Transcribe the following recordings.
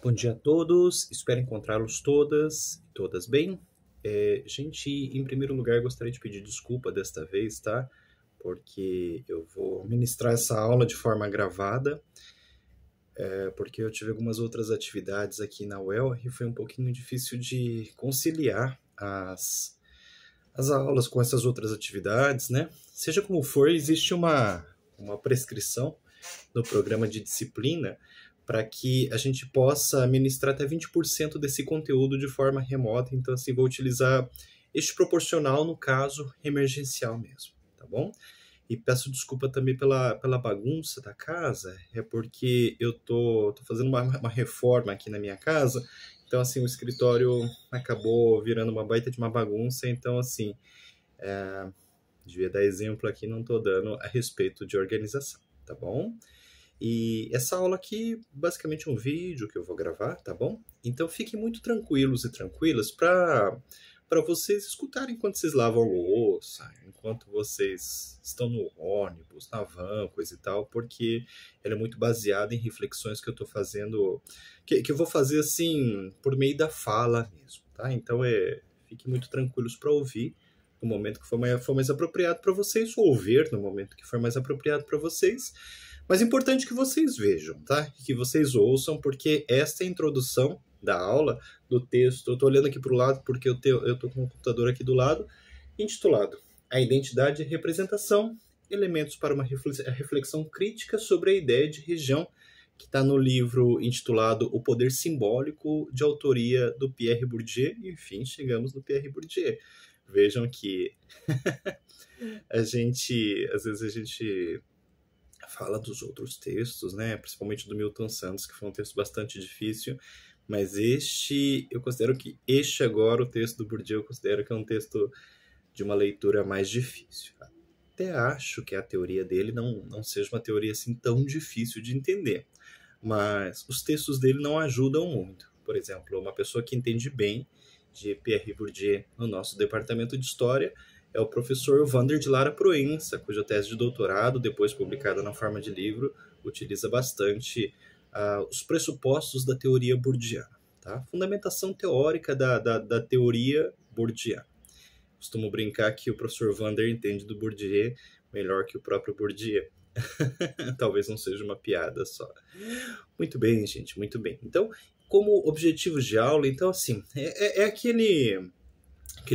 Bom dia a todos, espero encontrá-los todas e todas bem. Gente, em primeiro lugar, gostaria de pedir desculpa desta vez, tá? Porque eu vou ministrar essa aula de forma gravada, porque eu tive algumas outras atividades aqui na UEL e foi um pouquinho difícil de conciliar as aulas com essas outras atividades, né? Seja como for, existe uma prescrição no programa de disciplina para que a gente possa ministrar até 20% desse conteúdo de forma remota. Então, assim, vou utilizar este proporcional no caso emergencial mesmo, tá bom? E peço desculpa também pela bagunça da casa, é porque eu tô fazendo uma reforma aqui na minha casa, então, assim, o escritório acabou virando uma baita de uma bagunça, então, assim, devia dar exemplo aqui, não tô dando a respeito de organização, tá bom? E essa aula aqui, basicamente é um vídeo que eu vou gravar, tá bom? Então fiquem muito tranquilos e tranquilas para vocês escutarem enquanto vocês lavam a louça, enquanto vocês estão no ônibus, na van, coisa e tal, porque ela é muito baseada em reflexões que eu estou fazendo, que eu vou fazer assim, por meio da fala mesmo, tá? Então fiquem muito tranquilos para ouvir no momento que for mais apropriado para vocês, ou ouvir no momento que for mais apropriado para vocês. Mas é importante que vocês vejam, tá? Que vocês ouçam, porque esta é a introdução da aula, do texto. Eu estou olhando aqui para o lado porque eu estou com o computador aqui do lado, intitulado A Identidade e Representação, Elementos para uma Reflexão Crítica sobre a Ideia de Região, que está no livro intitulado O Poder Simbólico, de autoria do Pierre Bourdieu. E, enfim, chegamos no Pierre Bourdieu. Vejam que às vezes a gente fala dos outros textos, né? Principalmente do Milton Santos, que foi um texto bastante difícil, mas eu considero que este agora, o texto do Bourdieu, eu considero que é um texto de uma leitura mais difícil. Até acho que a teoria dele não seja uma teoria assim tão difícil de entender, mas os textos dele não ajudam muito. Por exemplo, uma pessoa que entende bem de Pierre Bourdieu no nosso departamento de História é o professor Wander de Lara Proença, cuja tese de doutorado, depois publicada na forma de livro, utiliza bastante os pressupostos da teoria bourdiana, tá? Fundamentação teórica da teoria bourdiana. Costumo brincar que o professor Wander entende do Bourdieu melhor que o próprio Bourdieu. Talvez não seja uma piada só. Muito bem, gente, muito bem. Então, como objetivos de aula, então, assim, é aquele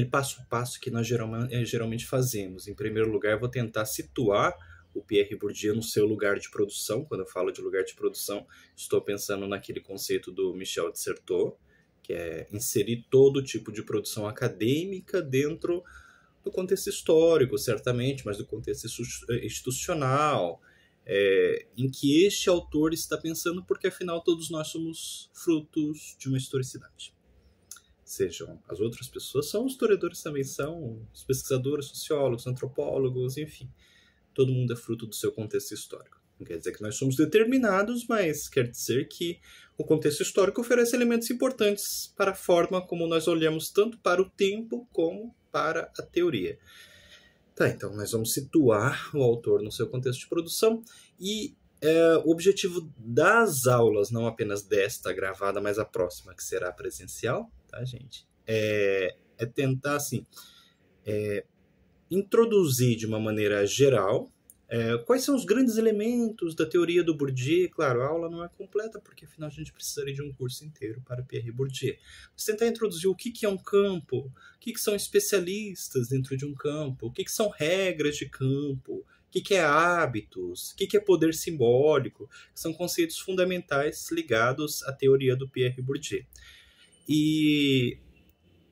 passo a passo que nós geralmente fazemos. Em primeiro lugar, eu vou tentar situar o Pierre Bourdieu no seu lugar de produção. Quando eu falo de lugar de produção, estou pensando naquele conceito do Michel de Certeau, que é inserir todo tipo de produção acadêmica dentro do contexto histórico, certamente, mas do contexto institucional, em que este autor está pensando, porque afinal todos nós somos frutos de uma historicidade. Sejam as outras pessoas, são os historiadores também, são os pesquisadores, sociólogos, antropólogos, enfim. Todo mundo é fruto do seu contexto histórico. Não quer dizer que nós somos determinados, mas quer dizer que o contexto histórico oferece elementos importantes para a forma como nós olhamos tanto para o tempo como para a teoria. Tá, então nós vamos situar o autor no seu contexto de produção e o objetivo das aulas, não apenas desta gravada, mas a próxima, que será presencial, tá, gente? É tentar, assim, introduzir de uma maneira geral quais são os grandes elementos da teoria do Bourdieu. Claro, a aula não é completa, porque afinal a gente precisaria de um curso inteiro para Pierre Bourdieu. Mas tentar introduzir o que é um campo, o que são especialistas dentro de um campo, o que são regras de campo, o que é hábitos, o que é poder simbólico, que são conceitos fundamentais ligados à teoria do Pierre Bourdieu. E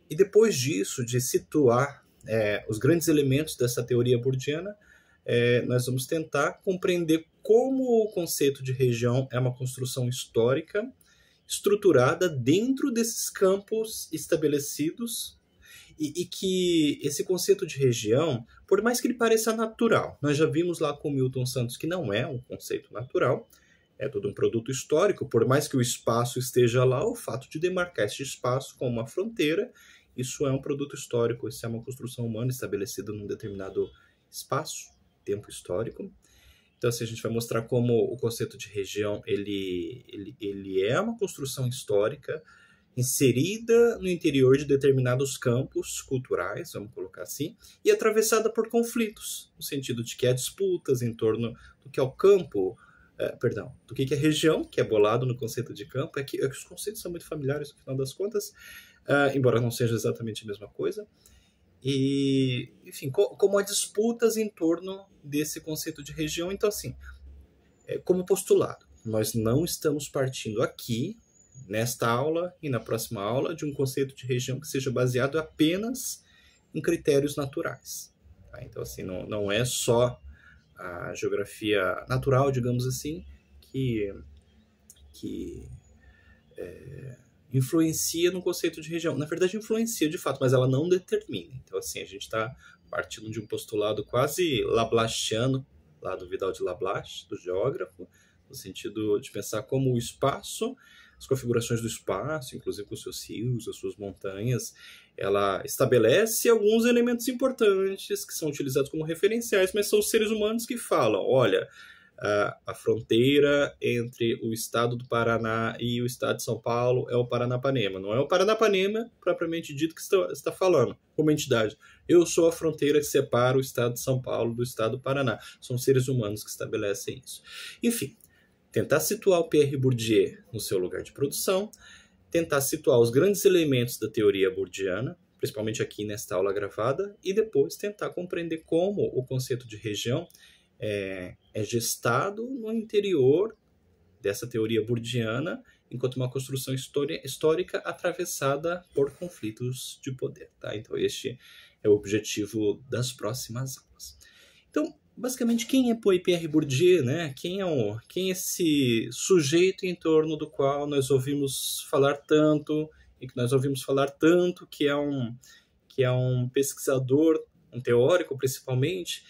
depois disso, de situar os grandes elementos dessa teoria bourdiana, nós vamos tentar compreender como o conceito de região é uma construção histórica estruturada dentro desses campos estabelecidos e que esse conceito de região, por mais que ele pareça natural, nós já vimos lá com Milton Santos que não é um conceito natural, é todo um produto histórico, por mais que o espaço esteja lá, o fato de demarcar esse espaço como uma fronteira, isso é um produto histórico, isso é uma construção humana estabelecida num determinado espaço, tempo histórico. Então, assim, a gente vai mostrar como o conceito de região ele é uma construção histórica inserida no interior de determinados campos culturais, vamos colocar assim, e atravessada por conflitos, no sentido de que há disputas em torno do que é o campo, do que é região, que é bolado no conceito de campo, é que os conceitos são muito familiares no final das contas, embora não seja exatamente a mesma coisa. E, enfim, como há disputas em torno desse conceito de região. Então, assim, como postulado, nós não estamos partindo aqui, nesta aula e na próxima aula, de um conceito de região que seja baseado apenas em critérios naturais. Tá? Então, assim, não é só a geografia natural, digamos assim, que influencia no conceito de região. Na verdade, influencia de fato, mas ela não determina. Então, assim, a gente está partindo de um postulado quase laplaciano, lá do Vidal de Lablache, do geógrafo, no sentido de pensar como o espaço, as configurações do espaço, inclusive com os seus rios, as suas montanhas, ela estabelece alguns elementos importantes que são utilizados como referenciais, mas são os seres humanos que falam, olha, a fronteira entre o estado do Paraná e o estado de São Paulo é o Paranapanema. Não é o Paranapanema, propriamente dito, que está falando, como entidade. Eu sou a fronteira que separa o estado de São Paulo do estado do Paraná. São seres humanos que estabelecem isso. Enfim, tentar situar o Pierre Bourdieu no seu lugar de produção, tentar situar os grandes elementos da teoria bourdiana, principalmente aqui nesta aula gravada, e depois tentar compreender como o conceito de região é gestado no interior dessa teoria bourdiana, enquanto uma construção histórica atravessada por conflitos de poder. Tá? Então, este é o objetivo das próximas aulas. Então, basicamente, quem é Pierre Bourdieu? Né? Quem é esse sujeito em torno do qual nós ouvimos falar tanto, e que nós ouvimos falar tanto, que é um pesquisador, um teórico principalmente,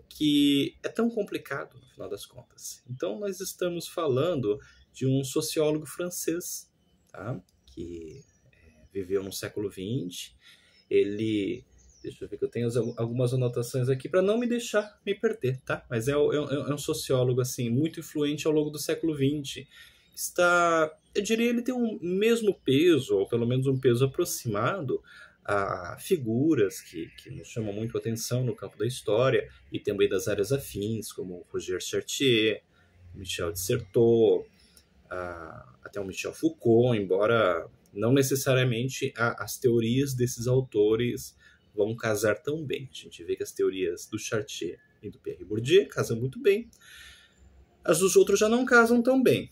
que é tão complicado no final das contas. Então, nós estamos falando de um sociólogo francês, tá? Que viveu no século XX. Deixa eu ver que eu tenho algumas anotações aqui para não me deixar me perder, tá? Mas é um sociólogo assim, muito influente ao longo do século XX. Eu diria, ele tem o mesmo peso, ou pelo menos um peso aproximado, a figuras que nos chamam muito a atenção no campo da história e também das áreas afins, como Roger Chartier, Michel de Certeau, até o Michel Foucault, embora não necessariamente as teorias desses autores vão casar tão bem. A gente vê que as teorias do Chartier e do Pierre Bourdieu casam muito bem, as dos outros já não casam tão bem.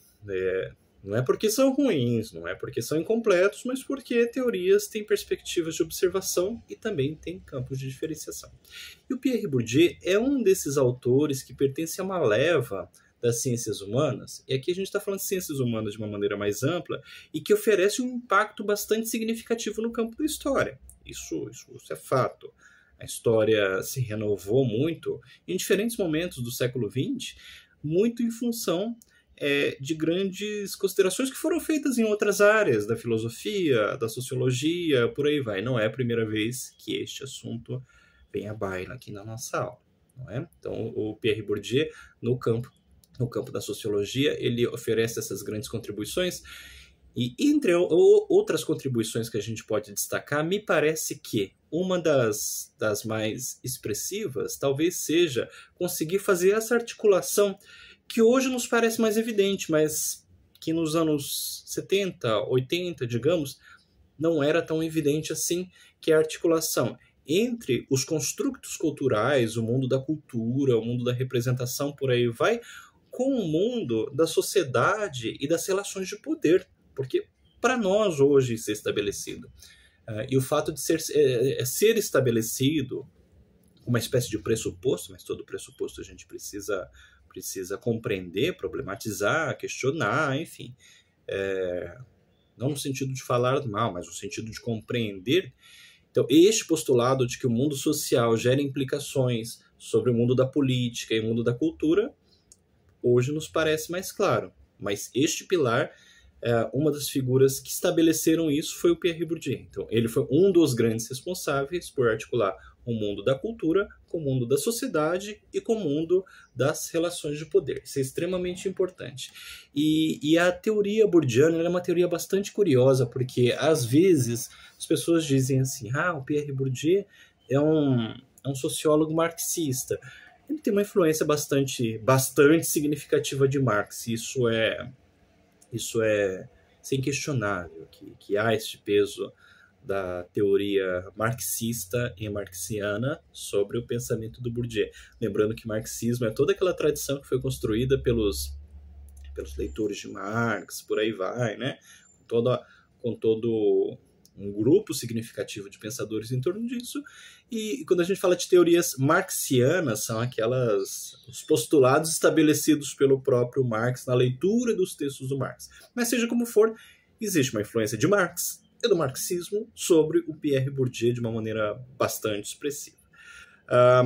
Não é porque são ruins, não é porque são incompletos, mas porque teorias têm perspectivas de observação e também têm campos de diferenciação. E o Pierre Bourdieu é um desses autores que pertence a uma leva das ciências humanas, e aqui a gente está falando de ciências humanas de uma maneira mais ampla, e que oferece um impacto bastante significativo no campo da história. Isso é fato. A história se renovou muito em diferentes momentos do século XX, muito em função de grandes considerações que foram feitas em outras áreas da filosofia, da sociologia, por aí vai. Não é a primeira vez que este assunto vem à baila aqui na nossa aula, não é? Então, o Pierre Bourdieu, no campo da sociologia, ele oferece essas grandes contribuições, e entre outras contribuições que a gente pode destacar, me parece que uma das mais expressivas talvez seja conseguir fazer essa articulação que hoje nos parece mais evidente, mas que nos anos 70, 80, digamos, não era tão evidente assim, que é a articulação entre os construtos culturais, o mundo da cultura, o mundo da representação, por aí vai, com o mundo da sociedade e das relações de poder. Porque para nós hoje isso é estabelecido. E o fato de ser estabelecido uma espécie de pressuposto, mas todo pressuposto a gente precisa compreender, problematizar, questionar, enfim. Não no sentido de falar mal, mas no sentido de compreender. Então, este postulado de que o mundo social gera implicações sobre o mundo da política e o mundo da cultura, hoje nos parece mais claro. Mas este pilar, uma das figuras que estabeleceram isso foi o Pierre Bourdieu. Então, ele foi um dos grandes responsáveis por articular o mundo da cultura, com o mundo da sociedade e com o mundo das relações de poder. Isso é extremamente importante. E a teoria bourdiana é uma teoria bastante curiosa, porque às vezes as pessoas dizem assim, o Pierre Bourdieu é um sociólogo marxista. Ele tem uma influência bastante significativa de Marx. Isso é inquestionável, que há este peso da teoria marxista e marxiana sobre o pensamento do Bourdieu. Lembrando que marxismo é toda aquela tradição que foi construída pelos leitores de Marx, por aí vai, né? Com todo um grupo significativo de pensadores em torno disso. E quando a gente fala de teorias marxianas, são os postulados estabelecidos pelo próprio Marx na leitura dos textos do Marx. Mas seja como for, existe uma influência de Marx e do marxismo sobre o Pierre Bourdieu de uma maneira bastante expressiva.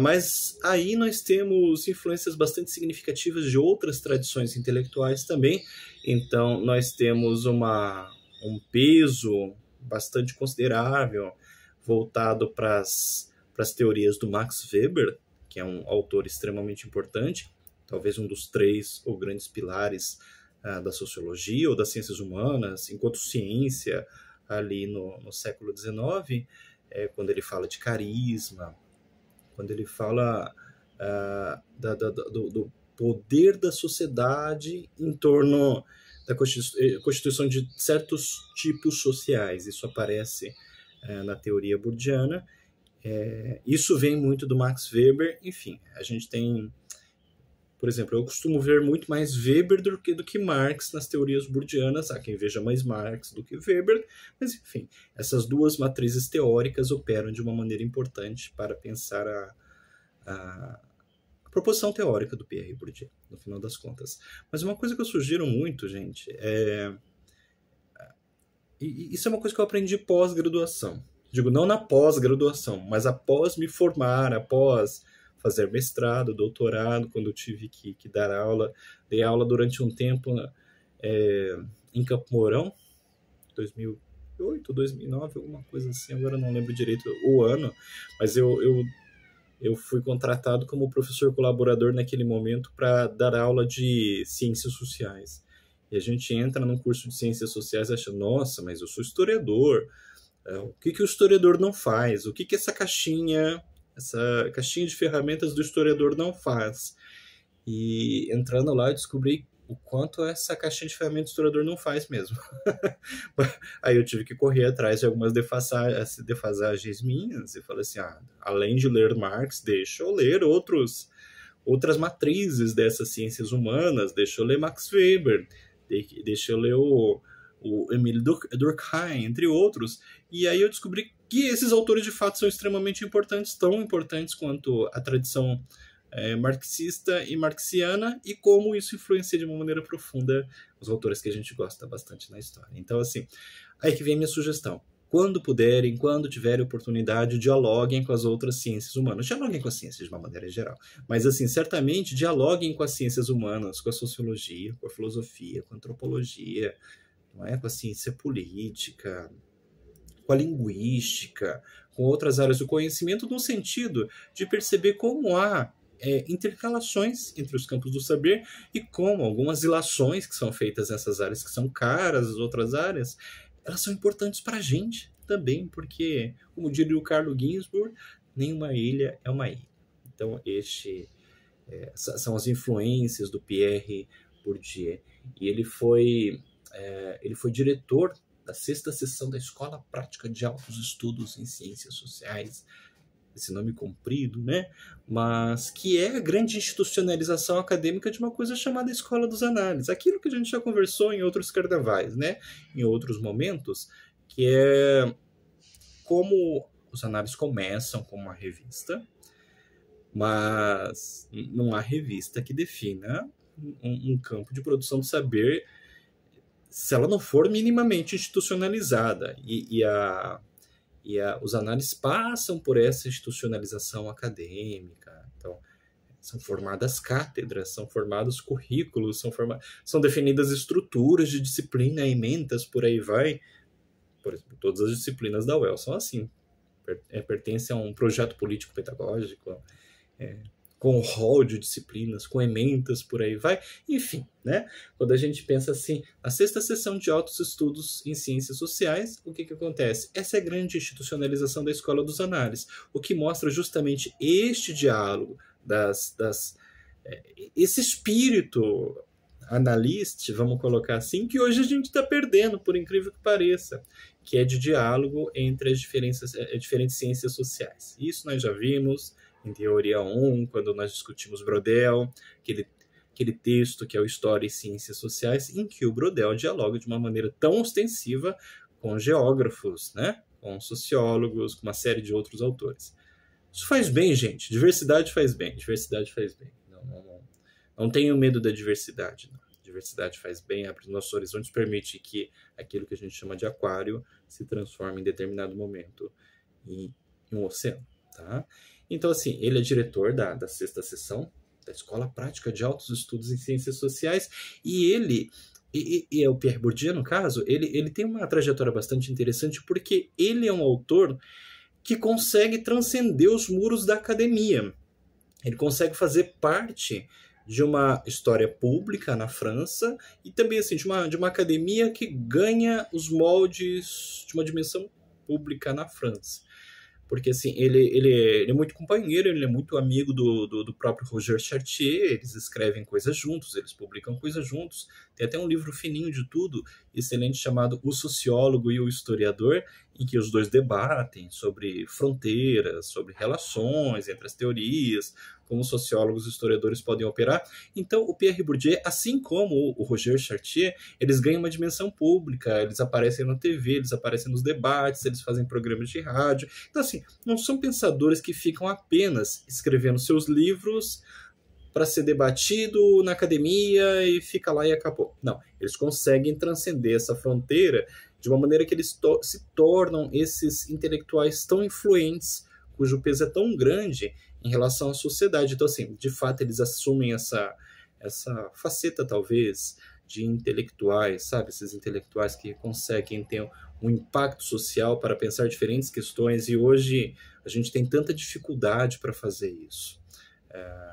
Mas aí nós temos influências bastante significativas de outras tradições intelectuais também. Então nós temos um peso bastante considerável voltado para as teorias do Max Weber, que é um autor extremamente importante, talvez um dos 3 ou grandes pilares da sociologia ou das ciências humanas, enquanto ciência, ali no século XIX, quando ele fala de carisma, quando ele fala do poder da sociedade em torno da constituição de certos tipos sociais. Isso aparece na teoria bourdiana. Isso vem muito do Max Weber. Enfim, a gente tem, por exemplo, eu costumo ver muito mais Weber do que Marx nas teorias bourdianas. Há quem veja mais Marx do que Weber, mas enfim, essas duas matrizes teóricas operam de uma maneira importante para pensar a proposição teórica do Pierre Bourdieu, no final das contas. Mas uma coisa que eu sugiro muito, gente, e isso é uma coisa que eu aprendi pós-graduação. Digo, não na pós-graduação, mas após me formar, após fazer mestrado, doutorado, quando eu tive que dar aula. Dei aula durante um tempo em Campo Mourão, 2008, 2009, alguma coisa assim, agora não lembro direito o ano, mas eu fui contratado como professor colaborador naquele momento para dar aula de ciências sociais. E a gente entra num curso de ciências sociais e acha, nossa, mas eu sou historiador. O que o historiador não faz? O que essa caixinha de ferramentas do historiador não faz? E entrando lá eu descobri o quanto essa caixinha de ferramentas do historiador não faz mesmo. Aí eu tive que correr atrás de algumas defasagens minhas e falei assim, além de ler Marx, deixa eu ler outras matrizes dessas ciências humanas, deixa eu ler Max Weber, deixa eu ler o Emile Durkheim, entre outros. E aí eu descobri que esses autores de fato são extremamente importantes, tão importantes quanto a tradição marxista e marxiana, e como isso influencia de uma maneira profunda os autores que a gente gosta bastante na história. Então, assim, aí que vem a minha sugestão. Quando puderem, quando tiverem oportunidade, dialoguem com as outras ciências humanas. Dialoguem com a ciência de uma maneira geral. Mas, assim, certamente dialoguem com as ciências humanas, com a sociologia, com a filosofia, com a antropologia, não é? Com a ciência política, com a linguística, com outras áreas do conhecimento, no sentido de perceber como há intercalações entre os campos do saber e como algumas ilações que são feitas nessas áreas que são caras, as outras áreas, elas são importantes para a gente também, porque, como diria o Carlo Ginzburg, nenhuma ilha é uma ilha. Então, são as influências do Pierre Bourdieu. E ele foi diretor da 6ª seção da Escola Prática de Altos Estudos em Ciências Sociais, esse nome comprido, né? Mas que é a grande institucionalização acadêmica de uma coisa chamada Escola dos Análises. Aquilo que a gente já conversou em outros carnavais, né? Em outros momentos, que é como os análises começam como uma revista, mas não há revista que defina um campo de produção de saber se ela não for minimamente institucionalizada. Os análises passam por essa institucionalização acadêmica. Então, são formadas cátedras, são formados currículos, são definidas estruturas de disciplina, ementas, por aí vai. Por exemplo, todas as disciplinas da UEL são assim. pertence a um projeto político pedagógico, com rol de disciplinas, com ementas, por aí vai. Enfim, né? Quando a gente pensa assim, a sexta sessão de altos estudos em ciências sociais, o que acontece? Essa é a grande institucionalização da Escola dos Análises, o que mostra justamente este diálogo, esse espírito analista, vamos colocar assim, que hoje a gente está perdendo, por incrível que pareça, que é de diálogo entre as diferentes ciências sociais. Isso nós já vimos em Teoria 1, quando nós discutimos Brodel, aquele texto que é o História e Ciências Sociais, em que o Brodel dialoga de uma maneira tão ostensiva com geógrafos, né? Com sociólogos, com uma série de outros autores. Isso faz bem, gente. Diversidade faz bem. Diversidade faz bem. Não tenham medo da diversidade. Não. Diversidade faz bem, abre os nossos horizontes, permite que aquilo que a gente chama de aquário se transforme em determinado momento em um oceano. Tá? Então, assim, ele é diretor da sexta sessão da Escola Prática de Altos Estudos em Ciências Sociais, e ele, e é o Pierre Bourdieu, no caso, ele tem uma trajetória bastante interessante, porque ele é um autor que consegue transcender os muros da academia. Ele consegue fazer parte de uma história pública na França e também assim, de uma academia que ganha os moldes de uma dimensão pública na França. Porque assim, ele é muito companheiro, ele é muito amigo do próprio Roger Chartier, eles escrevem coisas juntos, eles publicam coisas juntos. Tem até um livro fininho de tudo, excelente, chamado O Sociólogo e o Historiador, em que os dois debatem sobre fronteiras, sobre relações entre as teorias, como sociólogos e historiadores podem operar. Então, o Pierre Bourdieu, assim como o Roger Chartier, eles ganham uma dimensão pública, eles aparecem na TV, eles aparecem nos debates, eles fazem programas de rádio. Então, assim, não são pensadores que ficam apenas escrevendo seus livros para ser debatido na academia e fica lá e acabou. Não, eles conseguem transcender essa fronteira de uma maneira que eles se tornam esses intelectuais tão influentes, cujo peso é tão grande em relação à sociedade. Então, assim, de fato, eles assumem essa faceta, talvez, de intelectuais, sabe? Esses intelectuais que conseguem ter um impacto social para pensar diferentes questões, e hoje a gente tem tanta dificuldade para fazer isso,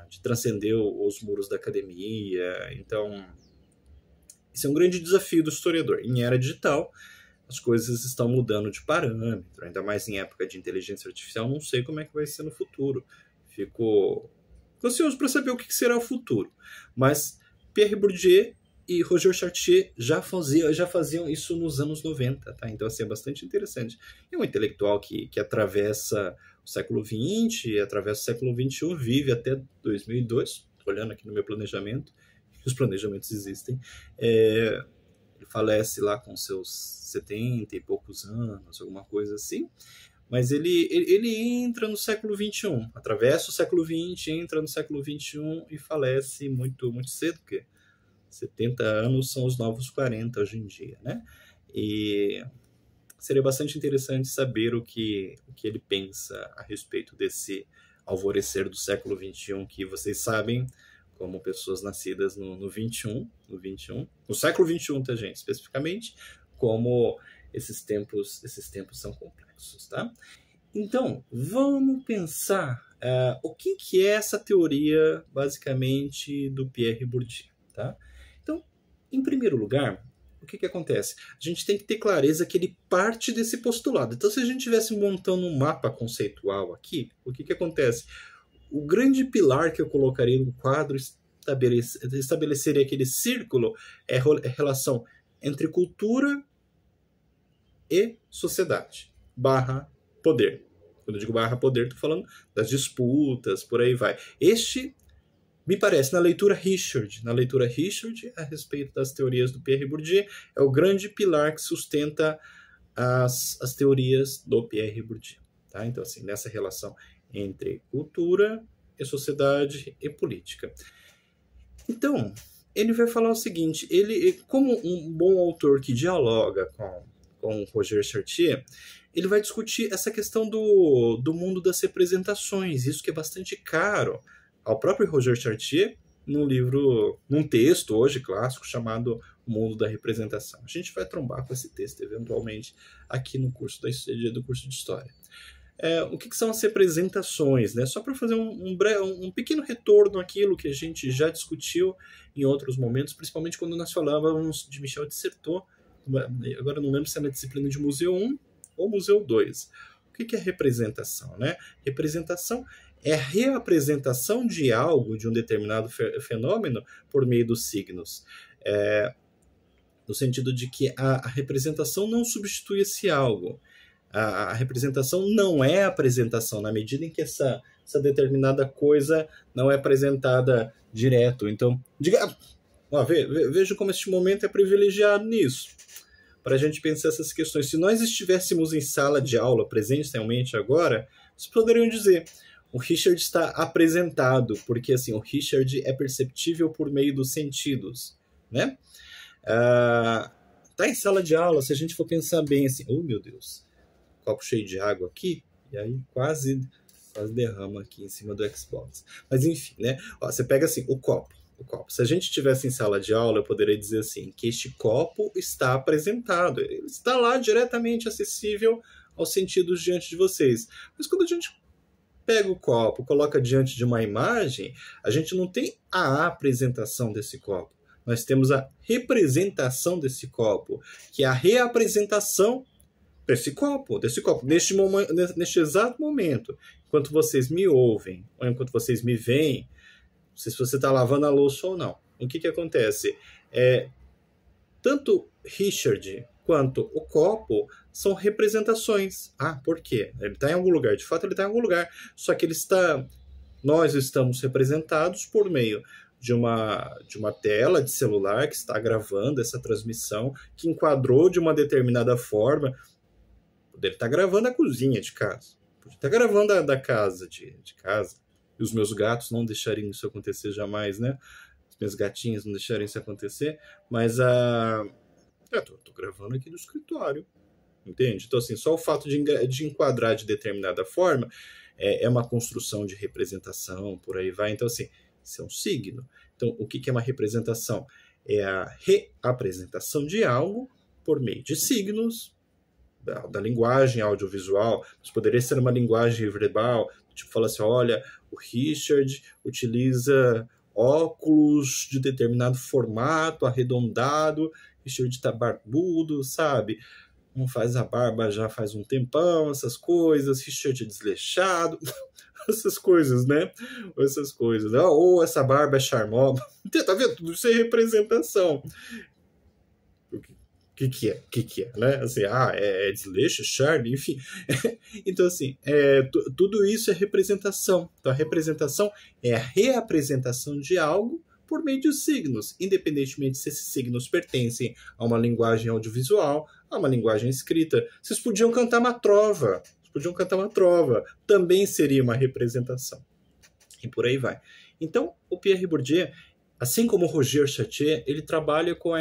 de transcender os muros da academia. Então, esse é um grande desafio do historiador. Em era digital, as coisas estão mudando de parâmetro, ainda mais em época de inteligência artificial. Não sei como é que vai ser no futuro. Fico ansioso para saber o que será o futuro. Mas Pierre Bourdieu e Roger Chartier já faziam isso nos anos 90, tá? Então, assim, é bastante interessante. É um intelectual que atravessa o século XX, atravessa o século XXI, vive até 2002, olhando aqui no meu planejamento, os planejamentos existem. Ele falece lá com seus 70 e poucos anos, alguma coisa assim. Mas ele entra no século XXI, atravessa o século XX, entra no século XXI e falece muito, muito cedo, porque 70 anos são os novos 40 hoje em dia, né? E seria bastante interessante saber o que ele pensa a respeito desse alvorecer do século XXI, que vocês sabem, como pessoas nascidas no século XXI, tá, gente? Especificamente, como esses tempos são complexos, tá? Então, vamos pensar o que é essa teoria, basicamente, do Pierre Bourdieu, tá? Então, em primeiro lugar, o que acontece? A gente tem que ter clareza que ele parte desse postulado. Então, se a gente estivesse montando um mapa conceitual aqui, o que acontece? O grande pilar que eu colocaria no quadro estabeleceria aquele círculo, é a relação entre cultura e sociedade, / poder. Quando eu digo / poder, estou falando das disputas, por aí vai. Este, me parece, na leitura Richard, a respeito das teorias do Pierre Bourdieu, é o grande pilar que sustenta as teorias do Pierre Bourdieu. Tá? Então, assim, nessa relação entre cultura e sociedade e política. Então, ele vai falar o seguinte, ele, como um bom autor que dialoga com Roger Chartier, ele vai discutir essa questão do mundo das representações, isso que é bastante caro ao próprio Roger Chartier, num texto hoje clássico chamado O Mundo da Representação. A gente vai trombar com esse texto eventualmente aqui no curso do curso de História. o que são as representações, né? Só para fazer um pequeno retorno àquilo que a gente já discutiu em outros momentos, principalmente quando nós falávamos de Michel de Certeau. Agora eu não lembro se é na disciplina de Museu 1 ou Museu 2. O que é representação, né? Representação é a reapresentação de algo, de um determinado fenômeno, por meio dos signos. No sentido de que a representação não substitui esse algo. A representação não é apresentação, na medida em que essa determinada coisa não é apresentada direto. Então, veja como este momento é privilegiado nisso, para a gente pensar essas questões. Se nós estivéssemos em sala de aula presencialmente agora, vocês poderiam dizer: o Richard está apresentado, porque assim, o Richard é perceptível por meio dos sentidos, né? Tá em sala de aula, se a gente for pensar bem assim, oh meu Deus, copo cheio de água aqui, e aí quase derrama aqui em cima do Xbox. Mas enfim, né? Ó, você pega assim, o copo. Se a gente estivesse em sala de aula, eu poderia dizer assim, que este copo está apresentado, ele está lá diretamente acessível aos sentidos diante de vocês. Mas quando a gente pega o copo, coloca diante de uma imagem, a gente não tem a apresentação desse copo. Nós temos a representação desse copo, que é a reapresentação desse copo, neste exato momento. Enquanto vocês me ouvem, ou enquanto vocês me veem, não sei se você está lavando a louça ou não. O que acontece? Tanto Richard quanto o copo são representações. Por quê? Ele está em algum lugar. De fato, ele está em algum lugar. Só que nós estamos representados por meio de uma tela de celular que está gravando essa transmissão, que enquadrou de uma determinada forma. Poderia estar gravando a cozinha de casa. Poderia estar gravando a da casa de casa. E os meus gatos não deixariam isso acontecer jamais, né? As minhas gatinhas não deixariam isso acontecer. Mas tô gravando aqui do escritório. Entende? Então, assim, só o fato de enquadrar de determinada forma é uma construção de representação, por aí vai. Então, assim, isso é um signo. Então, o que é uma representação? É a reapresentação de algo por meio de signos, da linguagem audiovisual. Mas poderia ser uma linguagem verbal, tipo, falar assim, olha, o Richard utiliza óculos de determinado formato, arredondado, Richard está barbudo, sabe? Não faz a barba já faz um tempão, essas coisas, Richard é desleixado, essas coisas, né? Essas coisas. Ou essa barba é charmosa. Tá vendo? Tudo isso é representação. O que é, né? Assim, é desleixo, charme, enfim. Então, assim, tudo isso é representação. Então, a representação é a reapresentação de algo por meio de signos, independentemente se esses signos pertencem a uma linguagem audiovisual, a uma linguagem escrita. Vocês podiam cantar uma trova. Também seria uma representação. E por aí vai. Então, o Pierre Bourdieu, assim como o Roger Chartier, ele trabalha com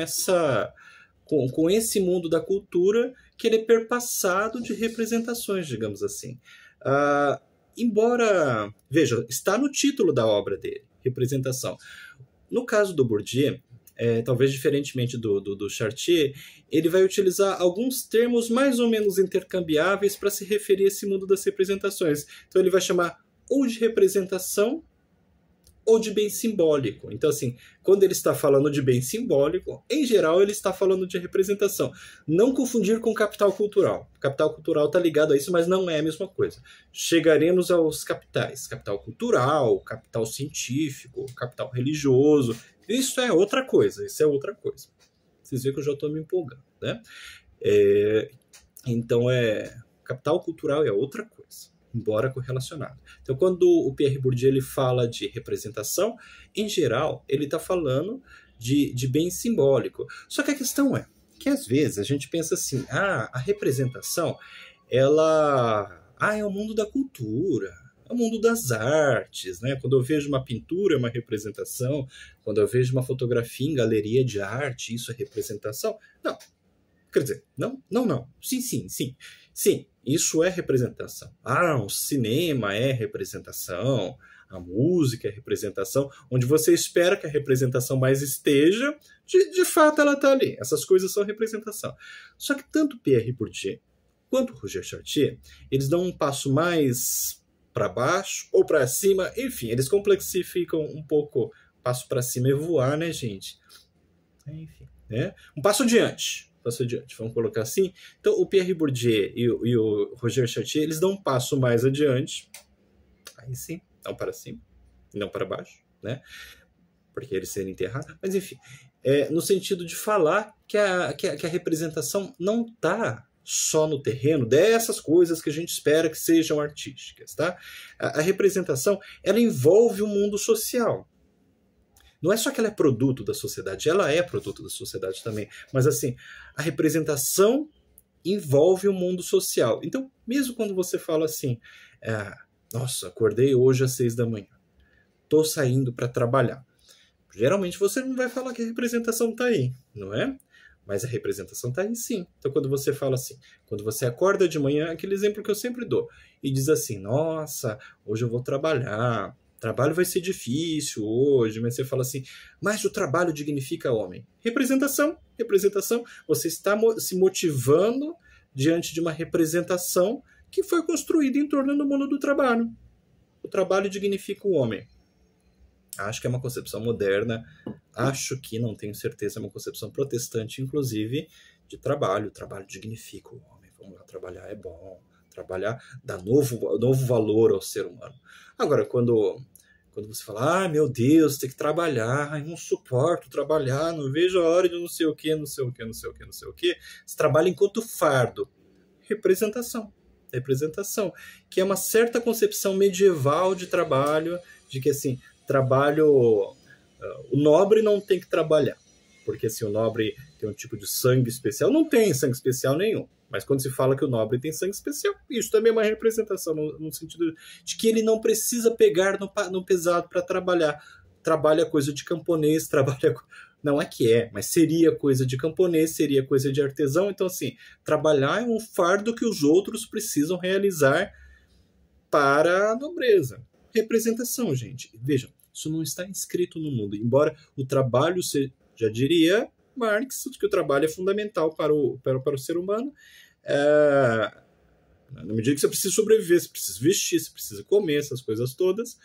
esse mundo da cultura que ele é perpassado de representações, digamos assim. Embora, veja, está no título da obra dele, representação. No caso do Bourdieu, talvez diferentemente do Chartier, ele vai utilizar alguns termos mais ou menos intercambiáveis para se referir a esse mundo das representações. Então ele vai chamar ou de representação ou de bem simbólico. Então, assim, quando ele está falando de bem simbólico, em geral ele está falando de representação. Não confundir com capital cultural. Capital cultural está ligado a isso, mas não é a mesma coisa. Chegaremos aos capitais. Capital cultural, capital científico, capital religioso. Isso é outra coisa. Vocês veem que eu já estou me empolgando, né? Então, capital cultural é outra coisa, embora correlacionado. Então, quando o Pierre Bourdieu ele fala de representação, em geral, ele está falando de bem simbólico. Só que a questão é que, às vezes, a gente pensa assim, a representação, ela é o mundo da cultura, é o mundo das artes, né? Quando eu vejo uma pintura, é uma representação. Quando eu vejo uma fotografia em galeria de arte, isso é representação? Não. Quer dizer, não. Sim, isso é representação. O cinema é representação, a música é representação, onde você espera que a representação mais esteja, de fato ela está ali. Essas coisas são representação. Só que tanto Pierre Bourdieu Quanto ao Roger Chartier, eles dão um passo mais para baixo ou para cima, enfim, eles complexificam um pouco. Passo para cima é voar, né, gente? Enfim, né? Um passo adiante, vamos colocar assim. Então, o Pierre Bourdieu e o Roger Chartier, eles dão um passo mais adiante, aí sim, não para cima, não para baixo, né? Porque eles serem enterrados, mas enfim, no sentido de falar que a representação não está só no terreno dessas coisas que a gente espera que sejam artísticas, tá? A representação, ela envolve o mundo social. Não é só que ela é produto da sociedade, ela é produto da sociedade também. Mas assim, a representação envolve o mundo social. Então, mesmo quando você fala assim, nossa, acordei hoje às 6 da manhã, tô saindo para trabalhar. Geralmente você não vai falar que a representação tá aí, não é? Mas a representação tá aí sim. Então, quando você fala assim, quando você acorda de manhã, aquele exemplo que eu sempre dou, e diz assim, nossa, hoje eu vou trabalhar, trabalho vai ser difícil hoje, mas você fala assim, mas o trabalho dignifica homem. Representação, você está se motivando diante de uma representação que foi construída em torno do mundo do trabalho. O trabalho dignifica o homem. Acho que é uma concepção moderna, acho que, não tenho certeza, é uma concepção protestante, inclusive, de trabalho. O trabalho dignifica o homem. Vamos lá, trabalhar é bom. Trabalhar dá novo valor ao ser humano. Agora, quando você fala, meu Deus, tem que trabalhar, eu não suporto trabalhar, não vejo a hora de não sei o que, você trabalha enquanto fardo. Representação, que é uma certa concepção medieval de trabalho, de que assim, o nobre não tem que trabalhar, porque assim, o nobre tem um tipo de sangue especial, não tem sangue especial nenhum, mas quando se fala que o nobre tem sangue especial, isso também é uma representação, no sentido de que ele não precisa pegar no pesado para trabalhar, trabalha coisa de camponês, não é que mas seria coisa de camponês, seria coisa de artesão, então assim, trabalhar é um fardo que os outros precisam realizar para a nobreza. Representação, gente, vejam, isso não está inscrito no mundo, embora o trabalho, já diria Marx, que o trabalho é fundamental para o ser humano, na medida que você precisa sobreviver, você precisa vestir, você precisa comer, essas coisas todas,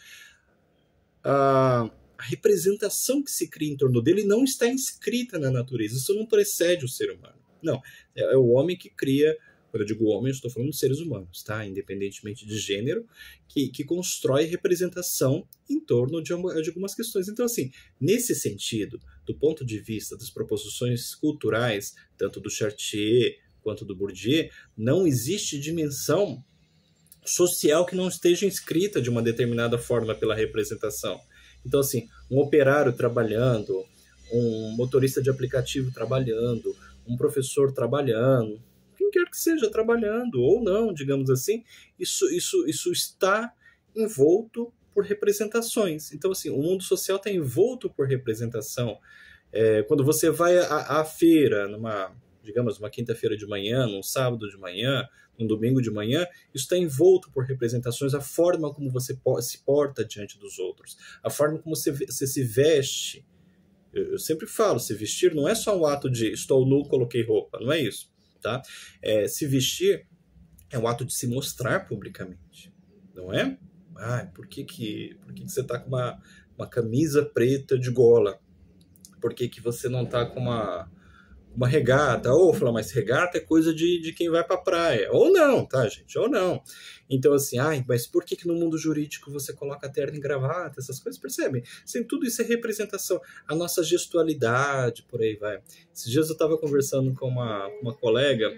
a representação que se cria em torno dele não está inscrita na natureza, isso não precede o ser humano, não, é o homem que cria. Quando eu digo homem, eu estou falando de seres humanos, tá? Independentemente de gênero, que constrói representação em torno de algumas questões. Então, assim, nesse sentido, do ponto de vista das proposições culturais, tanto do Chartier quanto do Bourdieu, não existe dimensão social que não esteja inscrita de uma determinada forma pela representação. Então, assim, um operário trabalhando, um motorista de aplicativo trabalhando, um professor trabalhando, quem quer que seja trabalhando ou não, digamos assim, isso está envolto por representações. Então, assim, o mundo social está envolto por representação. Quando você vai à feira, numa quinta-feira de manhã, num sábado de manhã, num domingo de manhã, isso está envolto por representações, a forma como você se porta diante dos outros, a forma como você se veste. Eu sempre falo, se vestir não é só um ato de estou nu, coloquei roupa, não é isso. Tá? Se vestir é um ato de se mostrar publicamente, não é? Por que você está com uma camisa preta de gola? Por que você não está com uma regata? Ou falar, mas regata é coisa de quem vai para a praia. Ou não, tá, gente? Ou não. Então, assim, mas por que no mundo jurídico você coloca terno e gravata? Essas coisas, percebem? Assim, tudo isso é representação. A nossa gestualidade, por aí vai. Esses dias eu estava conversando com uma colega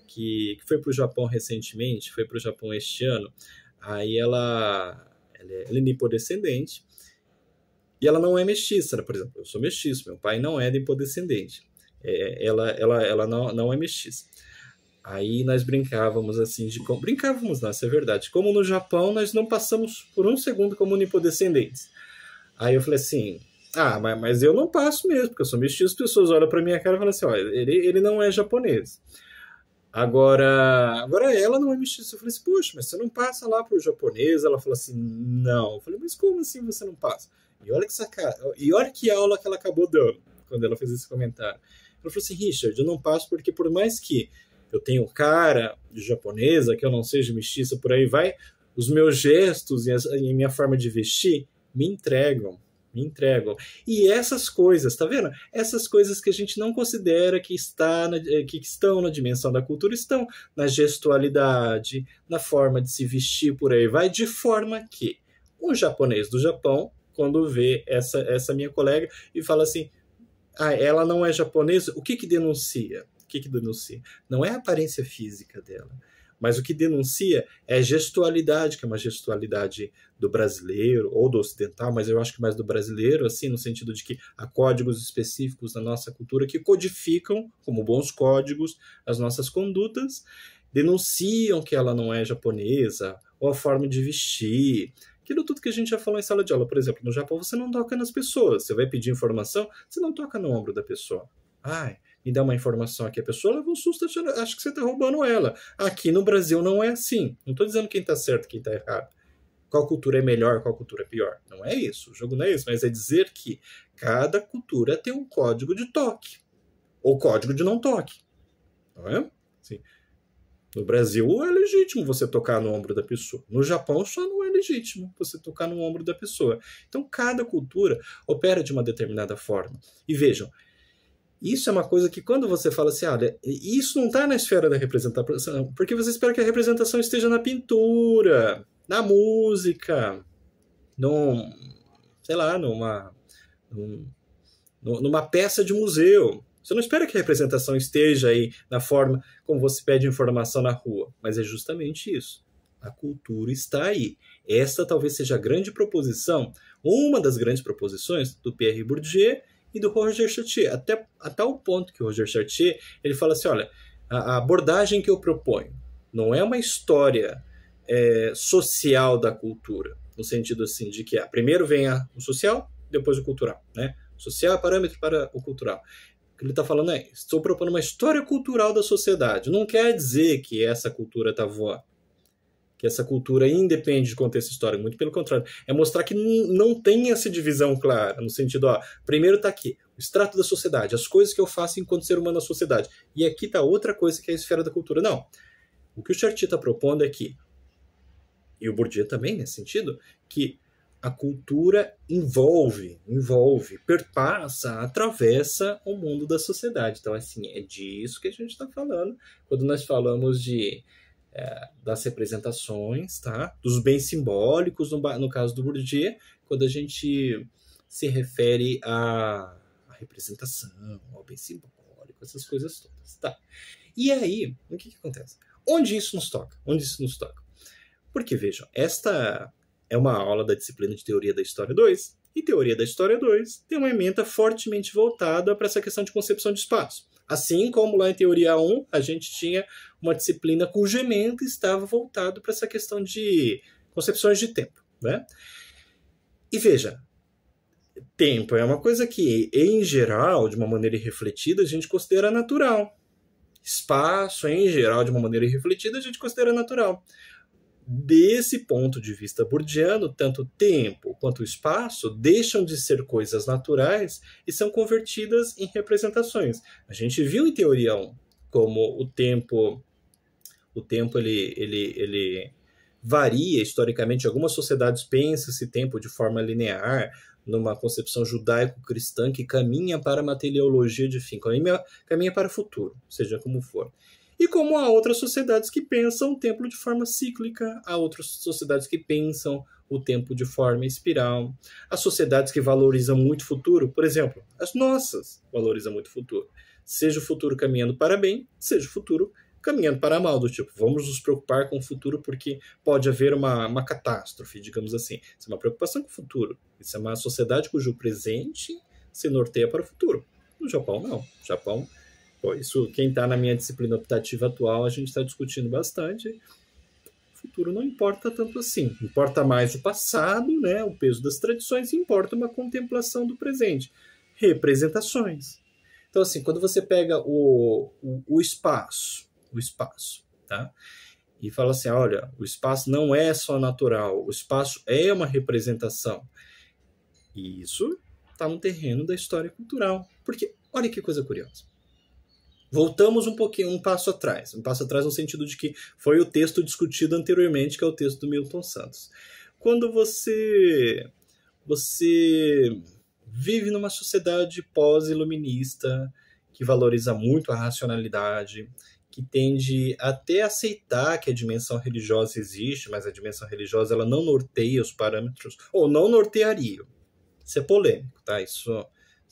que foi para o Japão recentemente, foi para o Japão este ano. Aí ela é nipodescendente e ela não é mestiça, né? Por exemplo, eu sou mestiço, meu pai não é nipodescendente. Ela não é mestiça. Aí nós brincávamos assim, brincávamos não, isso é verdade, como no Japão nós não passamos por um segundo como nipodescendentes. Aí eu falei assim, mas eu não passo mesmo, porque eu sou mestiço, as pessoas olham pra minha cara e falam assim, ele não é japonês. Agora ela não é mestiça. Eu falei assim, poxa, mas você não passa lá pro japonês? Ela falou assim, não. Eu falei, mas como assim você não passa? E olha que aula que ela acabou dando, quando ela fez esse comentário. Ela falou assim, Richard, eu não passo porque por mais que eu tenho cara de japonesa, que eu não seja mestiça, por aí vai, os meus gestos e minha forma de vestir me entregam. Me entregam. E essas coisas, tá vendo? Essas coisas que a gente não considera que estão na dimensão da cultura, estão na gestualidade, na forma de se vestir, por aí vai, de forma que um japonês do Japão, quando vê essa minha colega e fala assim, ela não é japonesa, o que denuncia? O que denuncia? Não é a aparência física dela, mas o que denuncia é a gestualidade, que é uma gestualidade do brasileiro ou do ocidental, mas eu acho que mais do brasileiro, assim, no sentido de que há códigos específicos na nossa cultura que codificam, como bons códigos, as nossas condutas, denunciam que ela não é japonesa, ou a forma de vestir, aquilo tudo que a gente já falou em sala de aula. Por exemplo, no Japão você não toca nas pessoas, você vai pedir informação, você não toca no ombro da pessoa. Me dá uma informação aqui, a pessoa leva um susto, acha que você está roubando ela. Aqui no Brasil não é assim. Não estou dizendo quem está certo e quem está errado. Qual cultura é melhor, qual cultura é pior. Não é isso, o jogo não é isso, mas é dizer que cada cultura tem um código de toque, ou código de não toque. Não é? Sim. No Brasil é legítimo você tocar no ombro da pessoa. No Japão só não é legítimo você tocar no ombro da pessoa. Então cada cultura opera de uma determinada forma. E vejam, isso é uma coisa que quando você fala assim, olha, isso não está na esfera da representação, porque você espera que a representação esteja na pintura, na música, sei lá, numa peça de museu. Você não espera que a representação esteja aí na forma como você pede informação na rua, mas é justamente isso. A cultura está aí. Esta talvez seja a grande proposição, uma das grandes proposições do Pierre Bourdieu e do Roger Chartier, até a tal ponto que o Roger Chartier ele fala assim, olha, a abordagem que eu proponho não é uma história social da cultura, no sentido assim de que primeiro vem o social, depois o cultural, né? O social é parâmetro para o cultural. O que ele está falando é, estou propondo uma história cultural da sociedade. Não quer dizer que essa cultura está voando, que essa cultura independe de contexto histórico, muito pelo contrário. É mostrar que não tem essa divisão clara, no sentido, primeiro está aqui, o extrato da sociedade, as coisas que eu faço enquanto ser humano na sociedade. E aqui está outra coisa que é a esfera da cultura. Não. O que o Chartier está propondo é que, e o Bourdieu também nesse sentido, que a cultura envolve, perpassa, atravessa o mundo da sociedade. Então, assim, é disso que a gente está falando quando nós falamos das representações, tá? Dos bens simbólicos, no caso do Bourdieu, quando a gente se refere à representação, ao bem simbólico, essas coisas todas, tá? E aí, o que acontece? Onde isso nos toca? Porque, vejam, esta é uma aula da disciplina de Teoria da História 2, e Teoria da História 2 tem uma ementa fortemente voltada para essa questão de concepção de espaço. Assim como lá em Teoria 1, a gente tinha uma disciplina cujo ementa estava voltado para essa questão de concepções de tempo, né? E veja, tempo é uma coisa que, em geral, de uma maneira irrefletida, a gente considera natural. Espaço, em geral, de uma maneira irrefletida, a gente considera natural. Desse ponto de vista bourdiano, tanto o tempo quanto o espaço deixam de ser coisas naturais e são convertidas em representações. A gente viu em Teoria 1 como o tempo ele varia historicamente. Algumas sociedades pensam esse tempo de forma linear, numa concepção judaico-cristã que caminha para uma teleologia de fim, caminha para o futuro, seja como for. E como há outras sociedades que pensam o tempo de forma cíclica, há outras sociedades que pensam o tempo de forma espiral, há sociedades que valorizam muito o futuro, por exemplo, as nossas valorizam muito o futuro. Seja o futuro caminhando para bem, seja o futuro caminhando para mal, do tipo, vamos nos preocupar com o futuro porque pode haver uma catástrofe, digamos assim. Isso é uma preocupação com o futuro. Isso é uma sociedade cujo presente se norteia para o futuro. No Japão, não. No Japão, isso, quem está na minha disciplina optativa atual, a gente está discutindo bastante. O futuro não importa tanto assim. Importa mais o passado, né, o peso das tradições, e importa uma contemplação do presente. Representações. Então, assim, quando você pega o espaço, tá? E fala assim, olha, o espaço não é só natural, o espaço é uma representação. E isso está no terreno da história cultural. Porque, olha que coisa curiosa. Voltamos um pouquinho, um passo atrás no sentido de que foi o texto discutido anteriormente, que é o texto do Milton Santos. Quando você vive numa sociedade pós-iluminista, que valoriza muito a racionalidade, que tende até a aceitar que a dimensão religiosa existe, mas a dimensão religiosa ela não norteia os parâmetros, ou não nortearia. Isso é polêmico, tá? Isso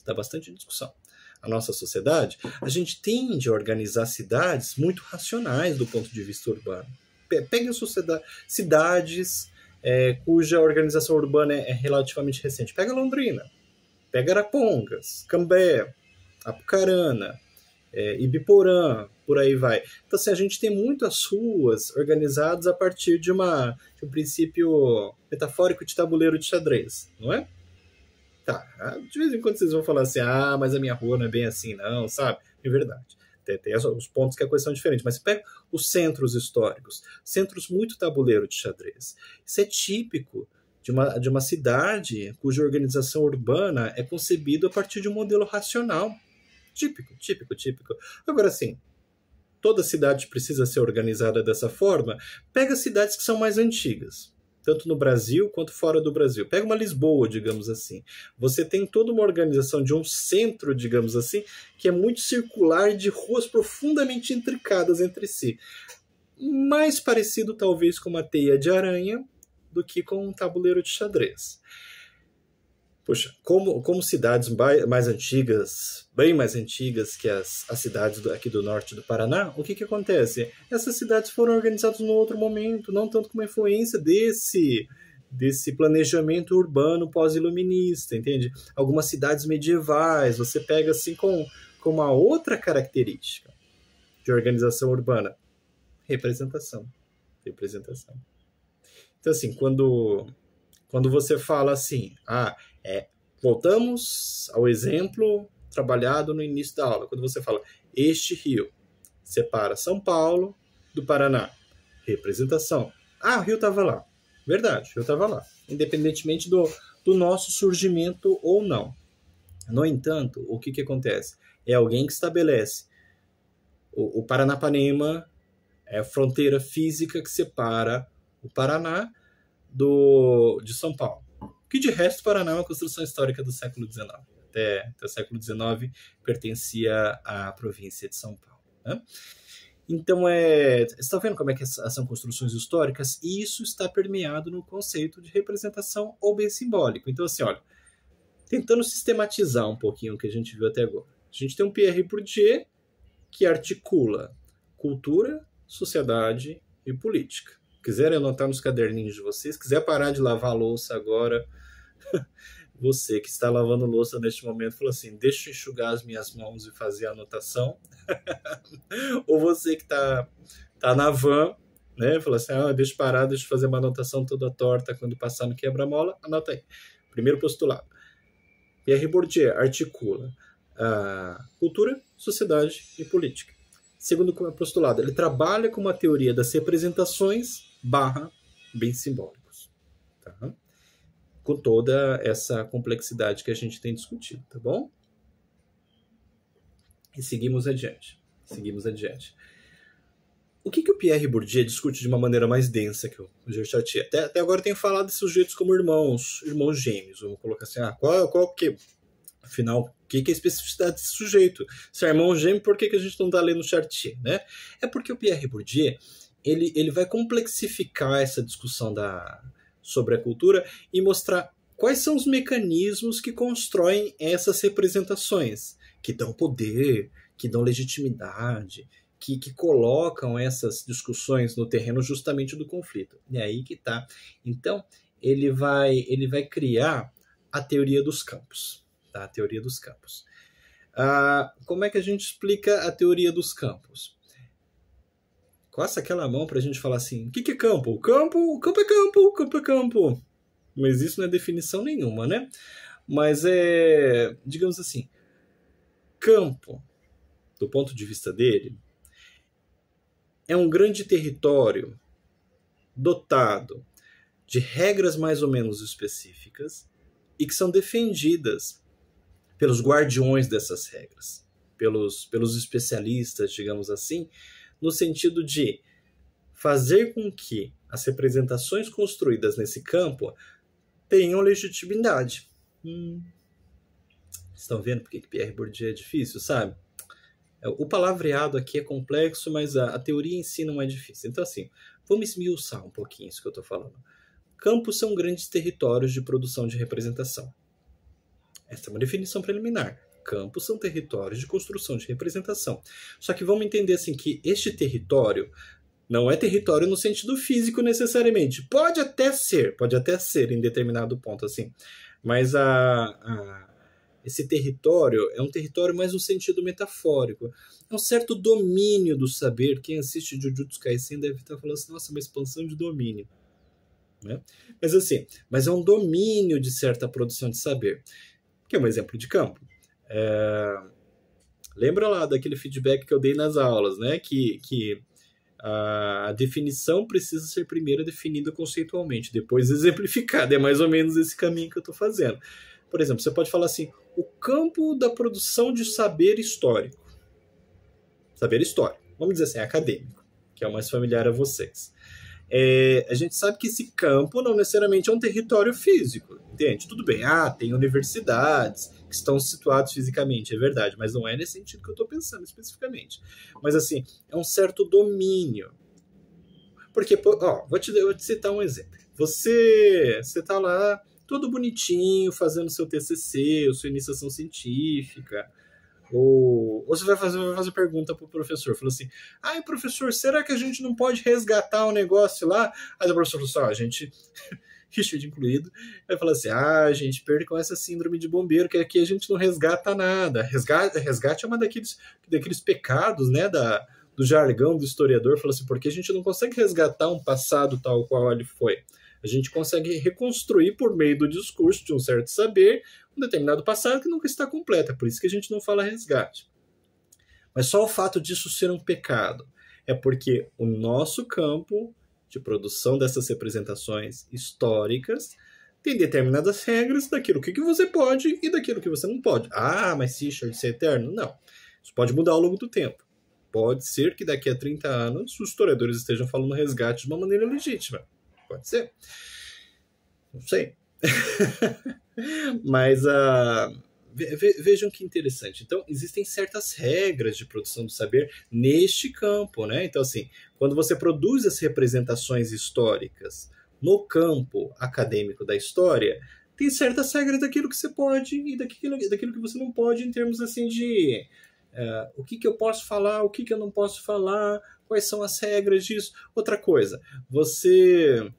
dá bastante discussão. A nossa sociedade, a gente tende a organizar cidades muito racionais do ponto de vista urbano. Pegue cidades cuja organização urbana é relativamente recente. Pega Londrina, pega Arapongas, Cambé, Apucarana, Ibiporã, por aí vai. Então, assim, a gente tem muito as ruas organizadas a partir de um princípio metafórico de tabuleiro de xadrez, não é? Tá, de vez em quando vocês vão falar assim, mas a minha rua não é bem assim, não, sabe? É verdade. Tem os pontos que a coisa são diferentes, mas você pega os centros históricos, centros muito tabuleiro de xadrez. Isso é típico de uma cidade cuja organização urbana é concebida a partir de um modelo racional. Típico. Agora, sim, toda cidade precisa ser organizada dessa forma. Pega cidades que são mais antigas, tanto no Brasil quanto fora do Brasil. Pega uma Lisboa, digamos assim. Você tem toda uma organização de um centro, digamos assim, que é muito circular, de ruas profundamente intricadas entre si. Mais parecido, talvez, com uma teia de aranha do que com um tabuleiro de xadrez. Poxa, como cidades mais antigas, bem mais antigas que as cidades aqui do norte do Paraná, o que acontece? Essas cidades foram organizadas num outro momento, não tanto com uma influência desse planejamento urbano pós-iluminista, entende? Algumas cidades medievais, você pega assim com uma outra característica de organização urbana. Representação. Então, assim, quando você fala assim, voltamos ao exemplo trabalhado no início da aula, quando você fala, este rio separa São Paulo do Paraná. Representação. O rio estava lá. Verdade, o rio estava lá. Independentemente do nosso surgimento ou não. No entanto, o que acontece? É alguém que estabelece o Paranapanema, é a fronteira física que separa o Paraná de São Paulo. Que de resto, o Paraná é uma construção histórica do século XIX. Até o século XIX pertencia à província de São Paulo. Né? Então, você está vendo como é que são construções históricas? E isso está permeado no conceito de representação ou bem simbólico. Então, assim, olha, tentando sistematizar um pouquinho o que a gente viu até agora. A gente tem um Pierre Bourdieu que articula cultura, sociedade e política. Quiserem anotar nos caderninhos de vocês, quiser parar de lavar a louça agora, você que está lavando louça neste momento, fala assim, deixa eu enxugar as minhas mãos e fazer a anotação. Ou você que está na van, né, fala assim, deixa eu parar, deixa eu fazer uma anotação toda torta quando passar no quebra-mola, anota aí. Primeiro postulado. Pierre Bourdieu articula cultura, sociedade e política. Segundo postulado, ele trabalha com uma teoria das representações bens simbólicos. Tá? Com toda essa complexidade que a gente tem discutido, tá bom? E seguimos adiante. O que o Pierre Bourdieu discute de uma maneira mais densa que o Jean Chartier? Até agora eu tenho falado de sujeitos como irmãos gêmeos. Vamos colocar assim, qual que... Afinal, o que é a especificidade desse sujeito? Se é irmão gêmeo, por que a gente não está lendo Chartier? Né? É porque o Pierre Bourdieu ele vai complexificar essa discussão sobre a cultura e mostrar quais são os mecanismos que constroem essas representações, que dão poder, que dão legitimidade, que colocam essas discussões no terreno justamente do conflito. E é aí que está. Então, ele vai criar a teoria dos campos. Tá? A teoria dos campos. Como é que a gente explica a teoria dos campos? Coça aquela mão para a gente falar assim, o que é campo? O campo é campo. Mas isso não é definição nenhuma, né? Mas digamos assim, campo, do ponto de vista dele, é um grande território dotado de regras mais ou menos específicas e que são defendidas pelos guardiões dessas regras. pelos especialistas, digamos assim, no sentido de fazer com que as representações construídas nesse campo tenham legitimidade. Estão vendo por que Pierre Bourdieu é difícil, sabe? O palavreado aqui é complexo, mas a teoria em si não é difícil. Então, assim, vamos esmiuçar um pouquinho isso que eu estou falando. Campos são grandes territórios de produção de representação. Essa é uma definição preliminar. Campos são territórios de construção de representação. Só que vamos entender assim que este território não é território no sentido físico necessariamente. Pode até ser em determinado ponto assim. Mas esse território é um território mais no sentido metafórico. É um certo domínio do saber. Quem assiste Jujutsu Kaisen deve estar falando assim, nossa, uma expansão de domínio. Né? Mas é um domínio de certa produção de saber. Que é um exemplo de campo. Lembra lá daquele feedback que eu dei nas aulas, né? Que a definição precisa ser primeiro definida conceitualmente, depois exemplificada. É mais ou menos esse caminho que eu estou fazendo. Por exemplo, você pode falar assim, o campo da produção de saber histórico. Saber histórico, vamos dizer assim, acadêmico, que é o mais familiar a vocês. A gente sabe que esse campo não necessariamente é um território físico, entende? Tudo bem, tem universidades que estão situadas fisicamente, é verdade, mas não é nesse sentido que eu estou pensando especificamente. Mas assim, é um certo domínio. Porque, vou te citar um exemplo. Você está lá, todo bonitinho, fazendo seu TCC, sua iniciação científica, ou você vai fazer pergunta pro professor, falou assim, professor, será que a gente não pode resgatar o negócio lá? Aí o professor falou assim, a gente, Richard incluído, vai falar assim, gente, percam essa síndrome de bombeiro, que aqui a gente não resgata nada. Resgate é uma daqueles pecados, né, do jargão do historiador, falou assim, porque a gente não consegue resgatar um passado tal qual ele foi. A gente consegue reconstruir por meio do discurso de um certo saber um determinado passado que nunca está completo. É por isso que a gente não fala resgate. Mas só o fato disso ser um pecado é porque o nosso campo de produção dessas representações históricas tem determinadas regras daquilo que você pode e daquilo que você não pode. Mas Richard, isso é eterno? Não. Isso pode mudar ao longo do tempo. Pode ser que daqui a 30 anos os historiadores estejam falando resgate de uma maneira legítima. Pode ser. Não sei. Mas vejam que interessante. Então, existem certas regras de produção do saber neste campo, né? Então, assim, quando você produz as representações históricas no campo acadêmico da história, tem certas regras daquilo que você pode e daquilo que você não pode em termos, assim, de o que eu posso falar, o que eu não posso falar, quais são as regras disso. Outra coisa, você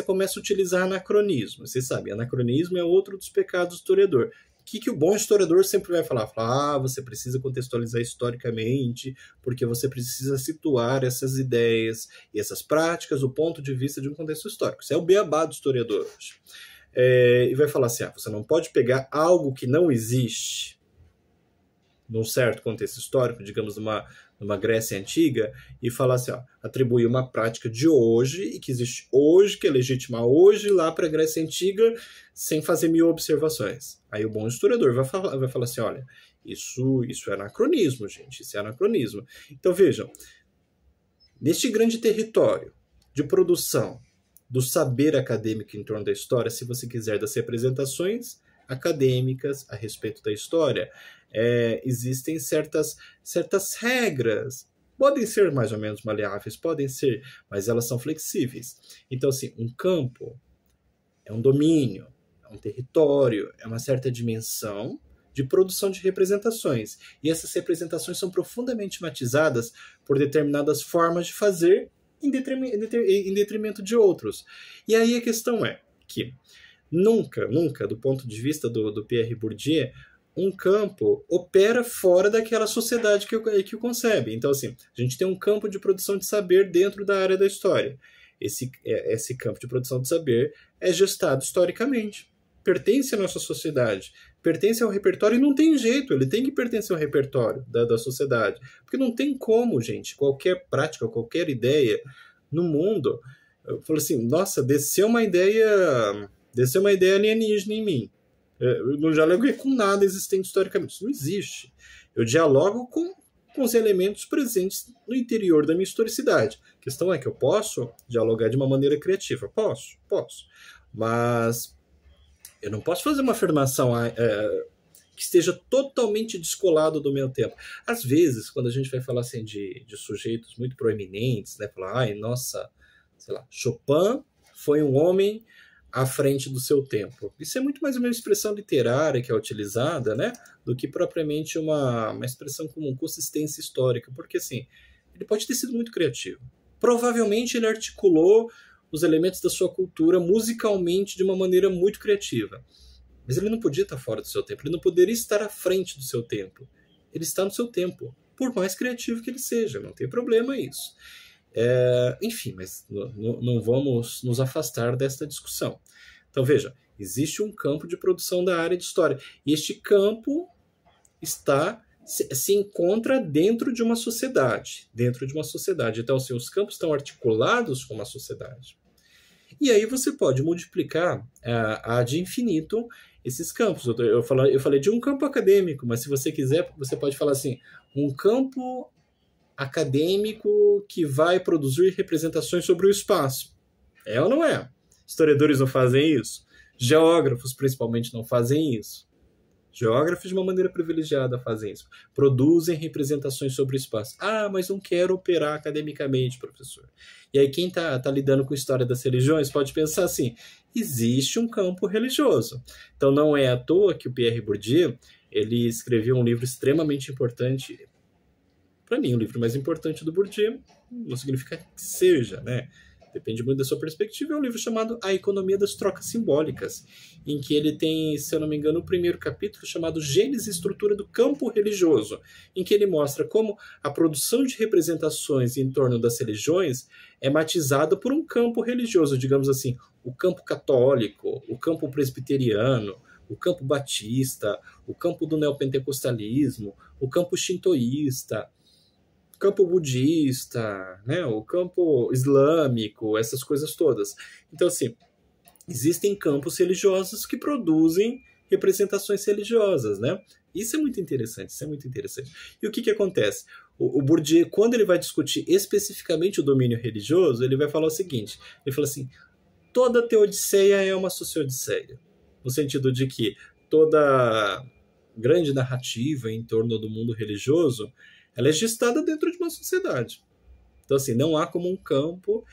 começa a utilizar anacronismo. Você sabe, anacronismo é outro dos pecados do historiador. O que o bom historiador sempre vai falar? Você precisa contextualizar historicamente, porque você precisa situar essas ideias e essas práticas do ponto de vista de um contexto histórico. Isso é o beabá do historiador hoje. E vai falar assim, você não pode pegar algo que não existe num certo contexto histórico, digamos, numa Grécia Antiga, e falar assim, atribuir uma prática de hoje, e que existe hoje, que é legítima hoje, lá para a Grécia Antiga, sem fazer 1000 observações. Aí o bom historiador vai falar assim, olha, isso é anacronismo, gente, isso é anacronismo. Então vejam, neste grande território de produção do saber acadêmico em torno da história, se você quiser, das representações acadêmicas a respeito da história, existem certas regras. Podem ser mais ou menos maleáveis, podem ser, mas elas são flexíveis. Então, assim, um campo é um domínio, é um território, é uma certa dimensão de produção de representações. E essas representações são profundamente matizadas por determinadas formas de fazer em detrimento de outros. E aí a questão é que nunca, do ponto de vista do Pierre Bourdieu, um campo opera fora daquela sociedade que o concebe. Então, assim, a gente tem um campo de produção de saber dentro da área da história. Esse campo de produção de saber é gestado historicamente. Pertence à nossa sociedade, pertence ao repertório e não tem jeito, ele tem que pertencer ao repertório da sociedade. Porque não tem como, gente, qualquer prática, qualquer ideia no mundo, eu falo assim, nossa, desceu uma ideia alienígena em mim. Eu não dialoguei com nada existente historicamente. Isso não existe. Eu dialogo com os elementos presentes no interior da minha historicidade. A questão é que eu posso dialogar de uma maneira criativa. Posso. Mas eu não posso fazer uma afirmação que esteja totalmente descolado do meu tempo. Às vezes, quando a gente vai falar assim de sujeitos muito proeminentes, né, falar, ai, nossa, sei lá, Chopin foi um homem à frente do seu tempo. Isso é muito mais uma expressão literária que é utilizada, né, do que propriamente uma expressão com consistência histórica, porque assim, ele pode ter sido muito criativo. Provavelmente ele articulou os elementos da sua cultura musicalmente de uma maneira muito criativa. Mas ele não podia estar fora do seu tempo, ele não poderia estar à frente do seu tempo. Ele está no seu tempo, por mais criativo que ele seja, não tem problema isso. Enfim, mas não vamos nos afastar desta discussão. Então veja, existe um campo de produção da área de história, e este campo se encontra dentro de uma sociedade. Então, assim, os campos estão articulados com uma sociedade. E aí você pode multiplicar ad infinito esses campos. Eu falei de um campo acadêmico, mas se você quiser, você pode falar assim, um campo acadêmico que vai produzir representações sobre o espaço. É ou não é? Historiadores não fazem isso? Geógrafos, principalmente, não fazem isso. Geógrafos, de uma maneira privilegiada, fazem isso. Produzem representações sobre o espaço. Ah, mas não quero operar academicamente, professor. E aí quem está lidando com a história das religiões pode pensar assim, existe um campo religioso. Então não é à toa que o Pierre Bourdieu ele escreveu um livro extremamente importante. Para mim, o livro mais importante do Bourdieu não significa que seja, né? Depende muito da sua perspectiva. É um livro chamado A Economia das Trocas Simbólicas, em que ele tem, se eu não me engano, o primeiro capítulo chamado Gênese e Estrutura do Campo Religioso, em que ele mostra como a produção de representações em torno das religiões é matizada por um campo religioso, digamos assim, o campo católico, o campo presbiteriano, o campo batista, o campo do neopentecostalismo, o campo shintoísta, o campo budista, né, o campo islâmico, essas coisas todas. Então, assim, existem campos religiosos que produzem representações religiosas, né? Isso é muito interessante. E o que acontece? O Bourdieu, quando ele vai discutir especificamente o domínio religioso, ele vai falar o seguinte, ele fala assim, toda teodiceia é uma sociodiceia, no sentido de que toda grande narrativa em torno do mundo religioso ela é gestada dentro de uma sociedade. Então, assim, não há como um campo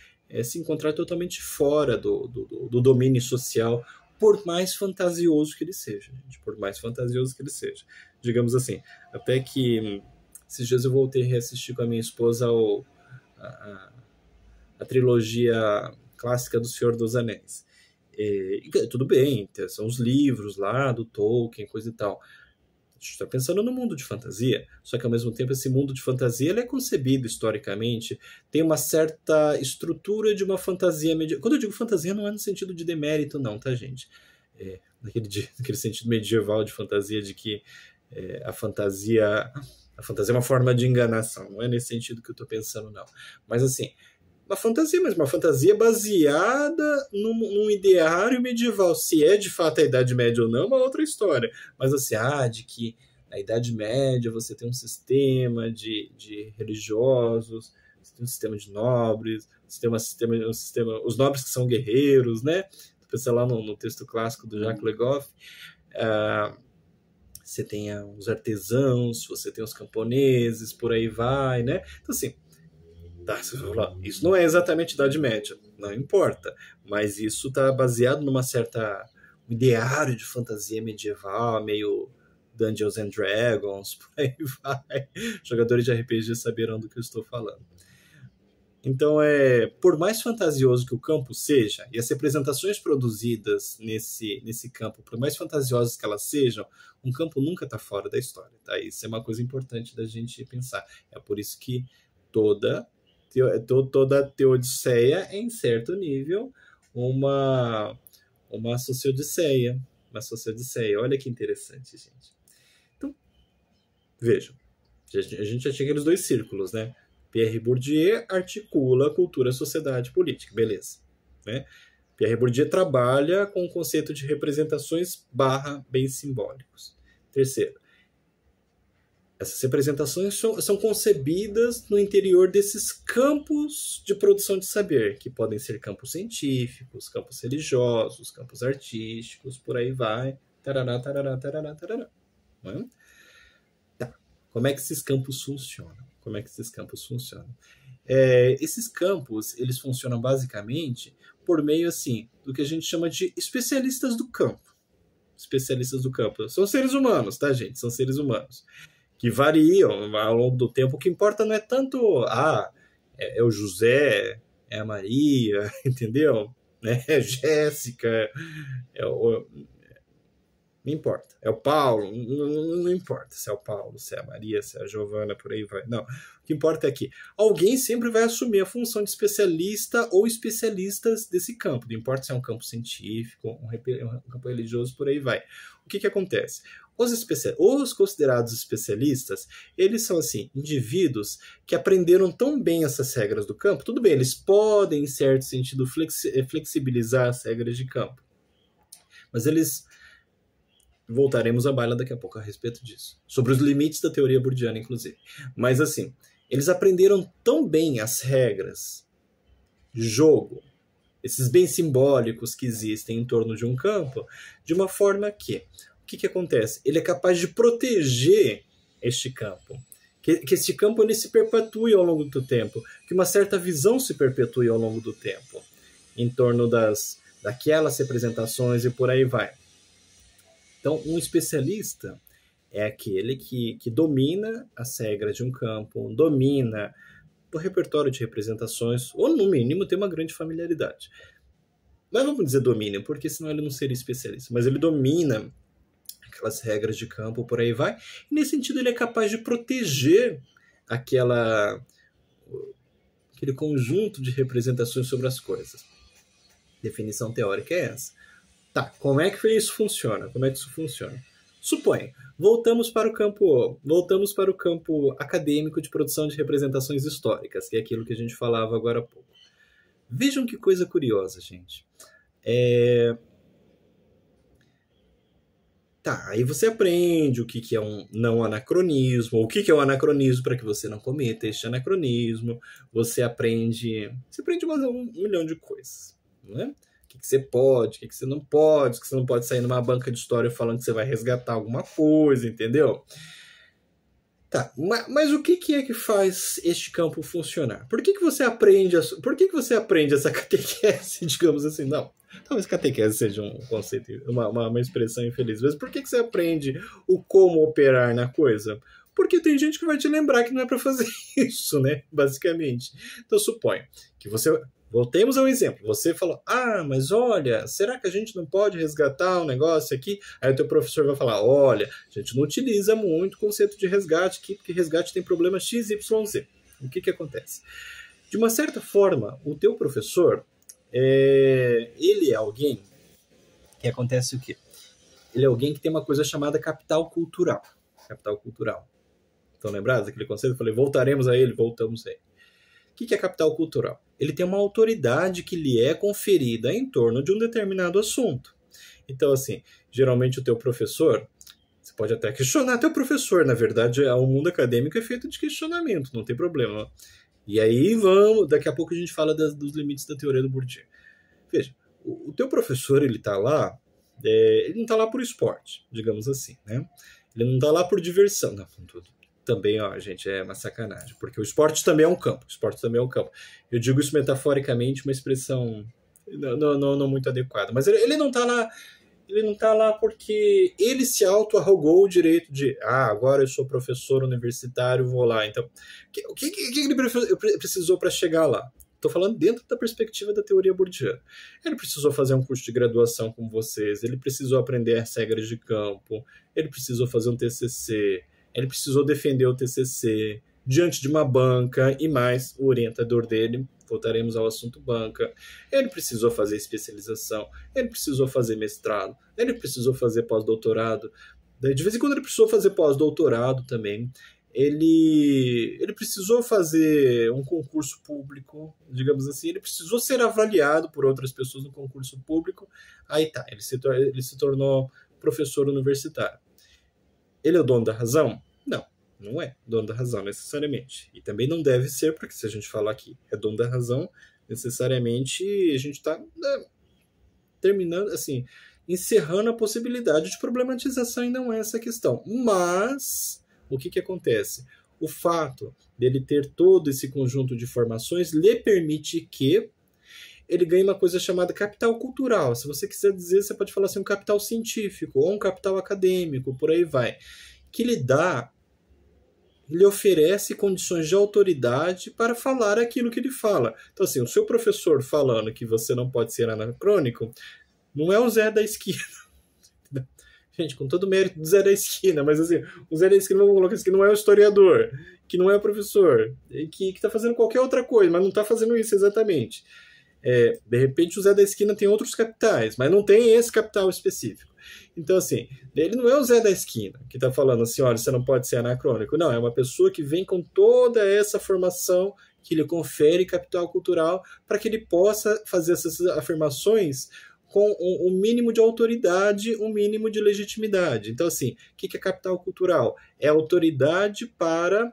se encontrar totalmente fora do domínio social, por mais fantasioso que ele seja. Gente, por mais fantasioso que ele seja. Digamos assim, até que esses dias eu voltei a reassistir com a minha esposa a trilogia clássica do Senhor dos Anéis. E tudo bem, são os livros lá do Tolkien, coisa e tal. A gente está pensando no mundo de fantasia, só que ao mesmo tempo esse mundo de fantasia ele é concebido historicamente, tem uma certa estrutura de uma fantasia medieval. Quando eu digo fantasia não é no sentido de demérito não, tá gente? Naquele sentido medieval de fantasia de que a fantasia é uma forma de enganação, não é nesse sentido que eu estou pensando não. Mas assim, uma fantasia baseada num ideário medieval. Se é de fato a Idade Média ou não, é uma outra história. Mas assim, de que na Idade Média você tem um sistema de religiosos, você tem um sistema de nobres, você tem um sistema, os nobres que são guerreiros, né? Pensa lá no texto clássico do Jacques Le Goff. Você tem os artesãos, você tem os camponeses, por aí vai, né? Então assim, isso não é exatamente Idade Média, não importa, mas isso está baseado numa certa ideário de fantasia medieval, meio Dungeons and Dragons, por aí vai. Jogadores de RPG saberão do que eu estou falando. Então, por mais fantasioso que o campo seja, e as representações produzidas nesse campo, por mais fantasiosas que elas sejam, um campo nunca está fora da história. Tá? Isso é uma coisa importante da gente pensar. É por isso que toda teodiceia é, em certo nível, uma sociodiceia. Olha que interessante, gente. Então, vejam, a gente já tinha aqueles dois círculos, né? Pierre Bourdieu articula cultura, sociedade, política, beleza. Né? Pierre Bourdieu trabalha com o conceito de representações / bens simbólicos. Terceiro, Essas representações são concebidas no interior desses campos de produção de saber, que podem ser campos científicos, campos religiosos, campos artísticos, por aí vai. Tarará, tarará, tarará, tarará. Não é? Tá. Como é que esses campos funcionam? Como é que esses campos funcionam? Esses campos, eles funcionam basicamente por meio, assim, do que a gente chama de especialistas do campo. Especialistas do campo. São seres humanos, tá, gente? São seres humanos. Que variam ao longo do tempo. O que importa não é tanto, é o José, é a Maria, entendeu? É Jéssica, não importa. É o Paulo, não importa se é o Paulo, se é a Maria, se é a Giovana, por aí vai. Não. O que importa é que alguém sempre vai assumir a função de especialista ou especialistas desse campo. Não importa se é um campo científico, um campo religioso, por aí vai. O que acontece? Os considerados especialistas, eles são, assim, indivíduos que aprenderam tão bem essas regras do campo. Tudo bem, eles podem, em certo sentido, flexibilizar as regras de campo. Mas eles... Voltaremos à baila daqui a pouco a respeito disso. Sobre os limites da teoria burdiana, inclusive. Mas, assim, eles aprenderam tão bem as regras de jogo, esses bens simbólicos que existem em torno de um campo, de uma forma que... O que acontece? Ele é capaz de proteger este campo. Que este campo ele se perpetue ao longo do tempo. Que uma certa visão se perpetue ao longo do tempo. Em torno daquelas representações e por aí vai. Então, um especialista é aquele que domina as regras de um campo, domina o repertório de representações, ou no mínimo tem uma grande familiaridade. Mas vamos dizer domínio, porque senão ele não seria especialista. Mas ele domina aquelas regras de campo, por aí vai. E nesse sentido ele é capaz de proteger aquele conjunto de representações sobre as coisas. Definição teórica é essa. Tá, como é que isso funciona? Como é que isso funciona? Suponha, voltamos para o campo acadêmico de produção de representações históricas, que é aquilo que a gente falava agora há pouco. Vejam que coisa curiosa, gente. Tá, aí você aprende o que é um não anacronismo, o que é um anacronismo para que você não cometa este anacronismo. Você aprende um milhão de coisas, não é? O que você pode, o que você não pode, que você não pode sair numa banca de história falando que você vai resgatar alguma coisa, entendeu? Tá, mas o que é que faz este campo funcionar? Por que você aprende essa catequese, digamos assim? Não, talvez catequese seja um conceito, uma expressão infeliz, mas por que você aprende o como operar na coisa? Porque tem gente que vai te lembrar que não é para fazer isso, né? Basicamente. Então, suponho que você... Voltemos ao exemplo. Você falou, mas olha, será que a gente não pode resgatar um negócio aqui? Aí o teu professor vai falar, olha, a gente não utiliza muito o conceito de resgate aqui, porque resgate tem problema X, Y, Z. O que acontece? De uma certa forma, o teu professor, ele é alguém que acontece o quê? Ele é alguém que tem uma coisa chamada capital cultural. Capital cultural. Estão lembrados daquele conceito? Eu falei, voltamos a ele. O que é capital cultural? Ele tem uma autoridade que lhe é conferida em torno de um determinado assunto. Então, assim, geralmente o teu professor, você pode até questionar teu professor, na verdade, o mundo acadêmico é feito de questionamento, não tem problema. E aí daqui a pouco a gente fala dos limites da teoria do Bourdieu. Veja, o teu professor, ele tá lá, ele não está lá por esporte, digamos assim, né? Ele não está lá por diversão, não, tudo. Também, gente, é uma sacanagem, porque o esporte também é um campo. Eu digo isso metaforicamente, uma expressão não muito adequada. Mas ele não está lá porque ele se auto-arrogou o direito de agora eu sou professor universitário, vou lá. Então, o que ele precisou para chegar lá? Estou falando dentro da perspectiva da teoria burdiana. Ele precisou fazer um curso de graduação com vocês, ele precisou aprender as regras de campo, ele precisou fazer um TCC, ele precisou defender o TCC diante de uma banca e mais o orientador dele, voltaremos ao assunto banca, ele precisou fazer especialização, ele precisou fazer mestrado, ele precisou fazer pós-doutorado, de vez em quando ele precisou fazer pós-doutorado também, ele precisou fazer um concurso público, digamos assim, ele precisou ser avaliado por outras pessoas no concurso público, aí tá, ele se tornou professor universitário. Ele é o dono da razão? Não, Não é dono da razão, necessariamente. E também não deve ser, porque se a gente falar que é dono da razão, necessariamente a gente está terminando, assim, encerrando a possibilidade de problematização, e não é essa a questão. Mas, o que acontece? O fato dele ter todo esse conjunto de informações lhe permite que ele ganhe uma coisa chamada capital cultural. Se você quiser dizer, você pode falar assim, um capital científico, ou um capital acadêmico, por aí vai. Que lhe oferece condições de autoridade para falar aquilo que ele fala. Então, assim, o seu professor falando que você não pode ser anacrônico, não é o Zé da esquina. Gente, com todo o mérito do Zé da esquina, mas assim, o Zé da esquina, vamos colocar assim, que não é o historiador, que não é o professor, que está fazendo qualquer outra coisa, mas não está fazendo isso exatamente. De repente o Zé da esquina tem outros capitais, mas não tem esse capital específico. Então, assim, ele não é o Zé da esquina que está falando assim, olha, você não pode ser anacrônico. Não, é uma pessoa que vem com toda essa formação que lhe confere capital cultural para que ele possa fazer essas afirmações com um mínimo de autoridade, um mínimo de legitimidade. Então, assim, o que é capital cultural? É autoridade para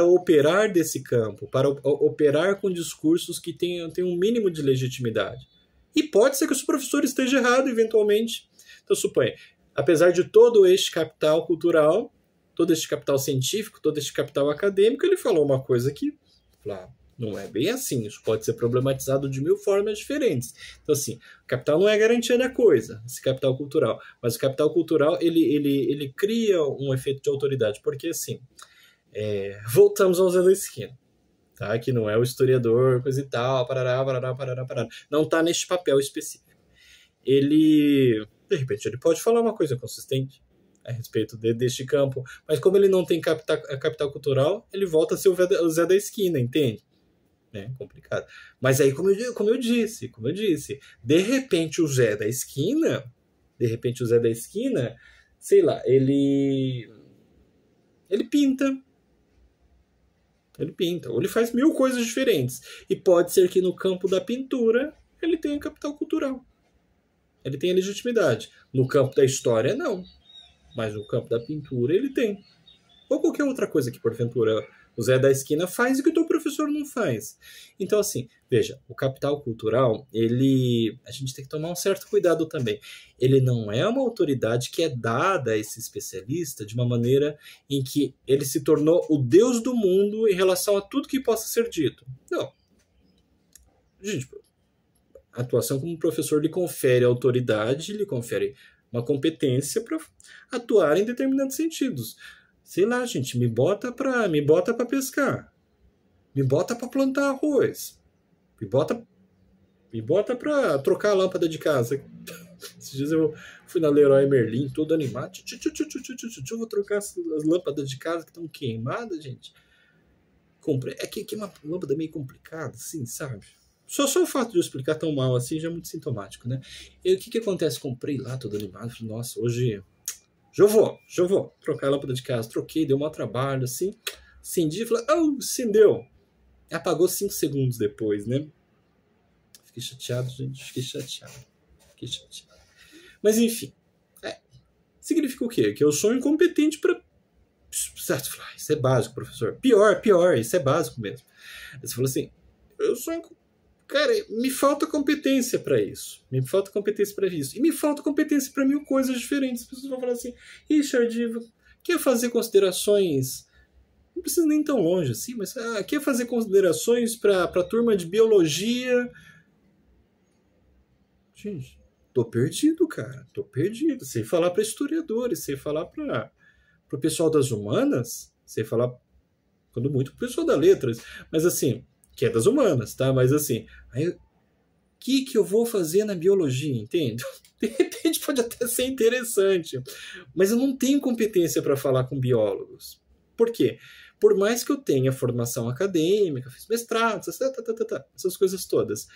operar desse campo, para operar com discursos que tenham um mínimo de legitimidade. E pode ser que o professor esteja errado, eventualmente. Então, suponha, apesar de todo este capital cultural, todo este capital científico, todo este capital acadêmico, ele falou uma coisa que, claro, não é bem assim. Isso pode ser problematizado de 1000 formas diferentes. Então, assim, o capital não é garantia da coisa, esse capital cultural. Mas o capital cultural, ele cria um efeito de autoridade. Porque, assim, voltamos ao Zé da esquina, tá? Que não é o historiador, coisa e tal, parará. Não está neste papel específico. Ele, de repente, ele pode falar uma coisa consistente a respeito deste campo, mas como ele não tem capital cultural, ele volta a ser o Zé da esquina, entende? É complicado. Mas aí, como eu disse, de repente o Zé da esquina, sei lá, ele pinta, ou ele faz 1000 coisas diferentes. E pode ser que no campo da pintura ele tenha capital cultural. Ele tenha legitimidade. No campo da história, não. Mas no campo da pintura ele tem. Ou qualquer outra coisa que, porventura, o Zé da esquina faz e que o teu professor não faz. Então, assim, veja, o capital cultural, a gente tem que tomar um certo cuidado também. Ele não é uma autoridade que é dada a esse especialista de uma maneira em que ele se tornou o Deus do mundo em relação a tudo que possa ser dito. Não. Gente, a atuação como professor lhe confere autoridade, lhe confere uma competência para atuar em determinados sentidos. Sei lá, gente, me bota para pescar. Me bota para plantar arroz. Me bota para trocar a lâmpada de casa. Esses dias eu fui na Leroy Merlin, todo animado. Eu vou trocar as lâmpadas de casa que estão queimadas, gente. Comprei. É que é uma lâmpada meio complicada, assim, sabe? Só o fato de eu explicar tão mal assim já é muito sintomático, né? E o que acontece? Comprei lá, todo animado. Falei, nossa, hoje... Já vou trocar a lâmpada de casa. Troquei, deu um mau trabalho, assim. Acendi e falei, acendeu. Apagou 5 segundos depois, né? Fiquei chateado, gente. Fiquei chateado. Mas, enfim. Significa o quê? Que eu sou incompetente para... Isso é básico, professor. Pior. Isso é básico mesmo. Você falou assim, eu sou incompetente. Cara, me falta competência para isso. E me falta competência para 1000 coisas diferentes. As pessoas vão falar assim, Richard, quer fazer considerações... Não precisa nem tão longe assim, mas quer fazer considerações para a turma de biologia? Gente, tô perdido, cara. Sei falar para historiadores, sei falar para o pessoal das humanas, sei falar, quando muito, para o pessoal das letras. Mas assim... que é das humanas, tá? Mas assim, o que eu vou fazer na biologia, entende? De repente pode até ser interessante, mas eu não tenho competência para falar com biólogos. Por quê? Por mais que eu tenha formação acadêmica, fiz mestrado, essas coisas todas,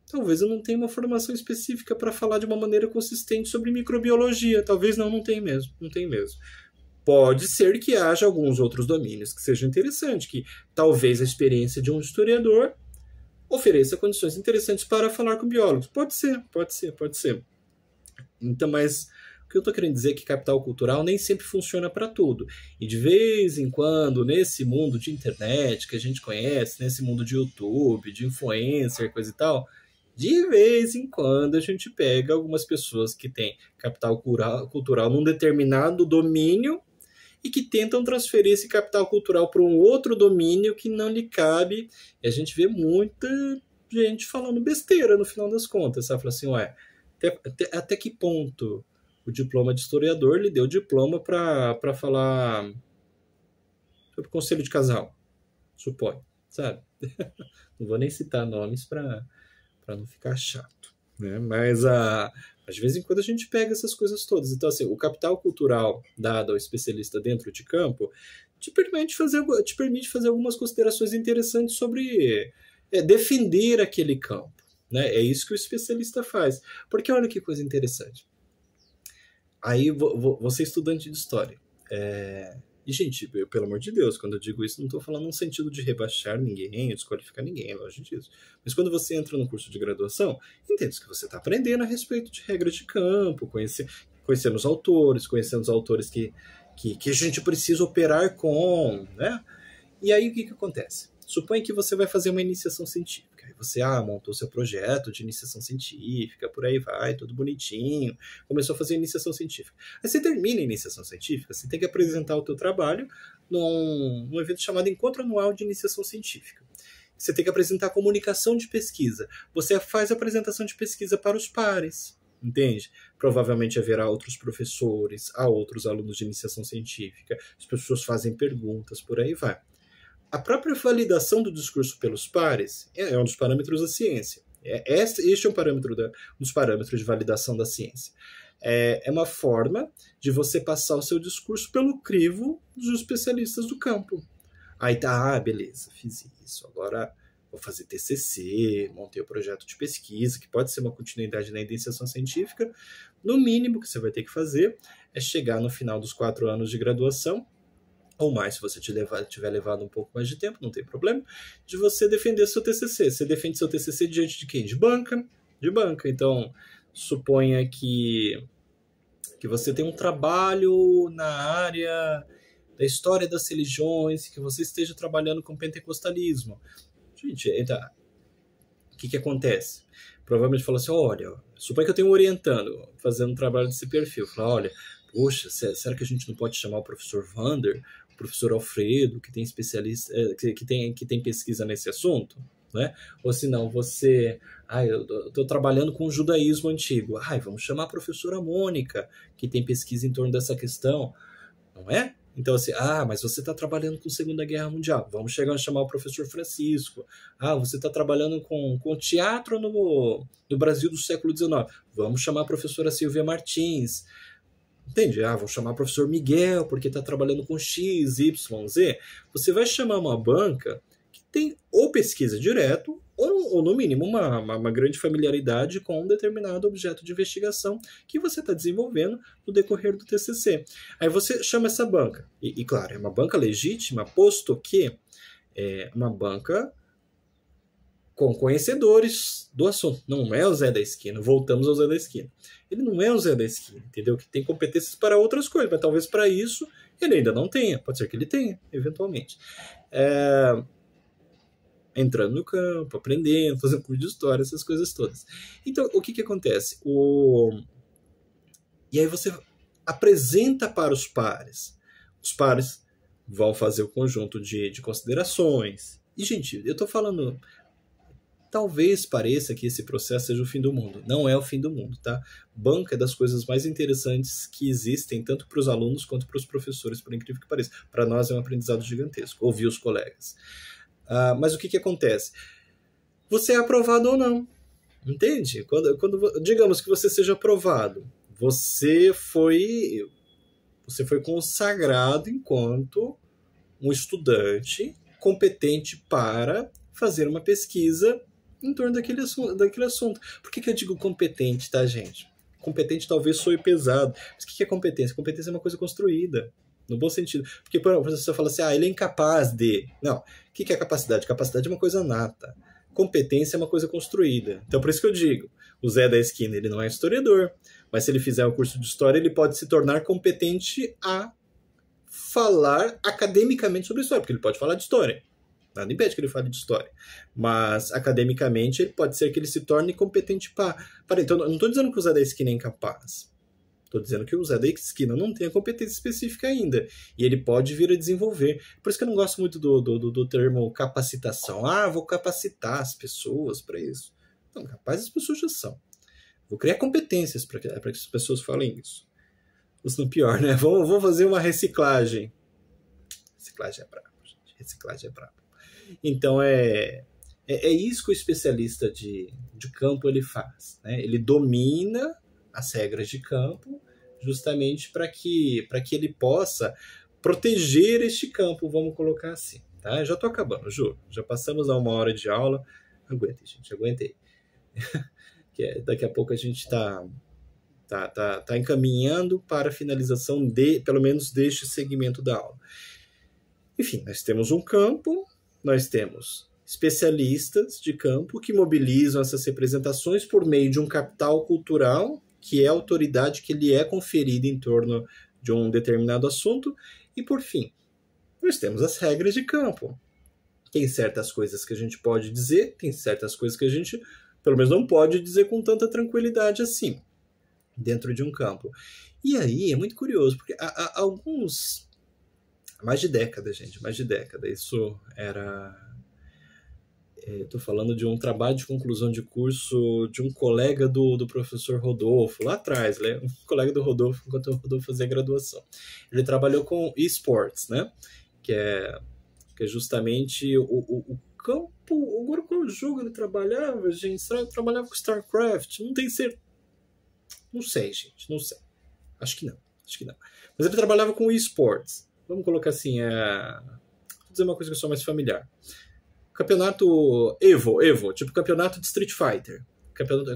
talvez eu não tenha uma formação específica para falar de uma maneira consistente sobre microbiologia. Talvez não tem mesmo. Pode ser que haja alguns outros domínios que sejam interessantes, que talvez a experiência de um historiador ofereça condições interessantes para falar com biólogos. Pode ser. Então, mas O que eu estou querendo dizer é que capital cultural nem sempre funciona para tudo. E de vez em quando, nesse mundo de internet que a gente conhece, nesse mundo de YouTube, de influencer, coisa e tal, de vez em quando a gente pega algumas pessoas que têm capital cultural num determinado domínio e que tentam transferir esse capital cultural para um outro domínio que não lhe cabe. E a gente vê muita gente falando besteira no final das contas, sabe? Fala assim, ué, até que ponto o diploma de historiador lhe deu diploma para falar sobre conselho de casal? Supõe, sabe? Não vou nem citar nomes para não ficar chato, né? Mas de vez em quando a gente pega essas coisas todas. Então, assim, o capital cultural dado ao especialista dentro de campo te permite fazer algumas considerações interessantes sobre defender aquele campo, né? É isso que o especialista faz. Porque olha que coisa interessante. Aí você é estudante de história. E, gente, pelo amor de Deus, quando eu digo isso, não estou falando no sentido de rebaixar ninguém, desqualificar ninguém, longe disso. Mas quando você entra no curso de graduação, entende que você está aprendendo a respeito de regras de campo, conhecendo os autores que a gente precisa operar com, né? E aí o que acontece? Suponha que você vai fazer uma iniciação científica. Aí você montou seu projeto de iniciação científica, por aí vai, tudo bonitinho. Começou a fazer a iniciação científica. Aí você termina a iniciação científica, você tem que apresentar o teu trabalho num evento chamado Encontro Anual de Iniciação Científica. Você tem que apresentar a comunicação de pesquisa. Você faz a apresentação de pesquisa para os pares, entende? Provavelmente haverá outros professores, outros alunos de iniciação científica. As pessoas fazem perguntas, por aí vai. A própria validação do discurso pelos pares é um dos parâmetros da ciência. Este é um dos parâmetros de validação da ciência. É uma forma de você passar o seu discurso pelo crivo dos especialistas do campo. Aí tá, beleza, fiz isso, agora vou fazer TCC, montei o projeto de pesquisa, que pode ser uma continuidade na iniciação científica. No mínimo que você vai ter que fazer é chegar no final dos 4 anos de graduação, ou mais, se você tiver levado um pouco mais de tempo, não tem problema, de você defender seu TCC. Você defende seu TCC diante de quem? De banca. De banca. Então, suponha que você tem um trabalho na área da história das religiões, que você esteja trabalhando com pentecostalismo. Gente, então, o que acontece? Provavelmente fala assim, olha, suponha que eu tenho um orientando, fazendo um trabalho desse perfil. Fala, olha, poxa, será que a gente não pode chamar o professor Vander, o professor Alfredo, que tem especialista, que tem pesquisa nesse assunto, né? Ou se não, eu estou trabalhando com o judaísmo antigo. Vamos chamar a professora Mônica, que tem pesquisa em torno dessa questão, não é? Então, assim, mas você está trabalhando com a Segunda Guerra Mundial. Vamos chamar o professor Francisco. Você está trabalhando com teatro no Brasil do século XIX. Vamos chamar a professora Silvia Martins. Entende? Vou chamar o professor Miguel, porque está trabalhando com X, Y, Z. Você vai chamar uma banca que tem ou pesquisa direto, ou no mínimo uma grande familiaridade com um determinado objeto de investigação que você está desenvolvendo no decorrer do TCC. Aí você chama essa banca. E claro, é uma banca legítima, posto que é uma banca com conhecedores do assunto. Não é o Zé da Esquina. Voltamos ao Zé da Esquina. Ele não é o Zé da Esquina, entendeu? Que tem competências para outras coisas, mas talvez para isso ele ainda não tenha. Pode ser que ele tenha, eventualmente. Entrando no campo, aprendendo, fazendo curso de história, essas coisas todas. Então, o que acontece? E aí você apresenta para os pares. Os pares vão fazer o conjunto de considerações. E, gente, eu estou falando... Talvez pareça que esse processo seja o fim do mundo. Não é o fim do mundo, tá? Banca é das coisas mais interessantes que existem, tanto para os alunos quanto para os professores, por incrível que pareça. Para nós é um aprendizado gigantesco, ouvir os colegas. Mas o que acontece? Você é aprovado ou não, entende? Quando digamos que você seja aprovado, você foi consagrado enquanto um estudante competente para fazer uma pesquisa em torno daquele assunto. Por que eu digo competente, tá, gente? Competente talvez soe pesado. Mas o que é competência? Competência é uma coisa construída, no bom sentido. Porque, por exemplo, você fala assim, ele é incapaz de... Não. O que é capacidade? Capacidade é uma coisa nata. Competência é uma coisa construída. Então, por isso que eu digo, o Zé da Esquina, ele não é historiador. Mas se ele fizer o curso de história, ele pode se tornar competente a falar academicamente sobre história, porque ele pode falar de história. Nada impede que ele fale de história. Mas, academicamente, pode ser que ele se torne competente para... Então, eu não estou dizendo que o Zé da Esquina é incapaz. Estou dizendo que o Zé da Esquina não tem a competência específica ainda. E ele pode vir a desenvolver. Por isso que eu não gosto muito do termo capacitação. Vou capacitar as pessoas para isso. Não, capaz as pessoas já são. Vou criar competências para que as pessoas falem isso. Isso não pior, né? Vou fazer uma reciclagem. Reciclagem é brabo, gente. Reciclagem é brabo. Então, é isso que o especialista de campo ele faz. Né? Ele domina as regras de campo justamente para que ele possa proteger este campo, vamos colocar assim. Tá? Já estou acabando, juro. Já passamos a 1 hora de aula. Aguentei, gente, aguentei. Daqui a pouco a gente está encaminhando para a finalização pelo menos deste segmento da aula. Enfim, nós temos um campo, nós temos especialistas de campo que mobilizam essas representações por meio de um capital cultural, que é a autoridade que lhe é conferida em torno de um determinado assunto, e por fim, nós temos as regras de campo. Tem certas coisas que a gente pode dizer, tem certas coisas que a gente, pelo menos, não pode dizer com tanta tranquilidade assim, dentro de um campo. E aí é muito curioso, porque há alguns... Mais de década, gente, mais de década. Isso era... Estou falando de um trabalho de conclusão de curso de um colega do professor Rodolfo, lá atrás, né? Um colega do Rodolfo, enquanto o Rodolfo fazia graduação. Ele trabalhou com esports, né? Que é justamente o campo... Agora, qual jogo ele trabalhava, gente? Será que ele trabalhava com StarCraft? Não tem certeza. Não sei, gente, não sei. Acho que não. Mas ele trabalhava com esports. Vamos colocar assim, vou dizer uma coisa que eu sou mais familiar. Campeonato Evo, tipo campeonato de Street Fighter,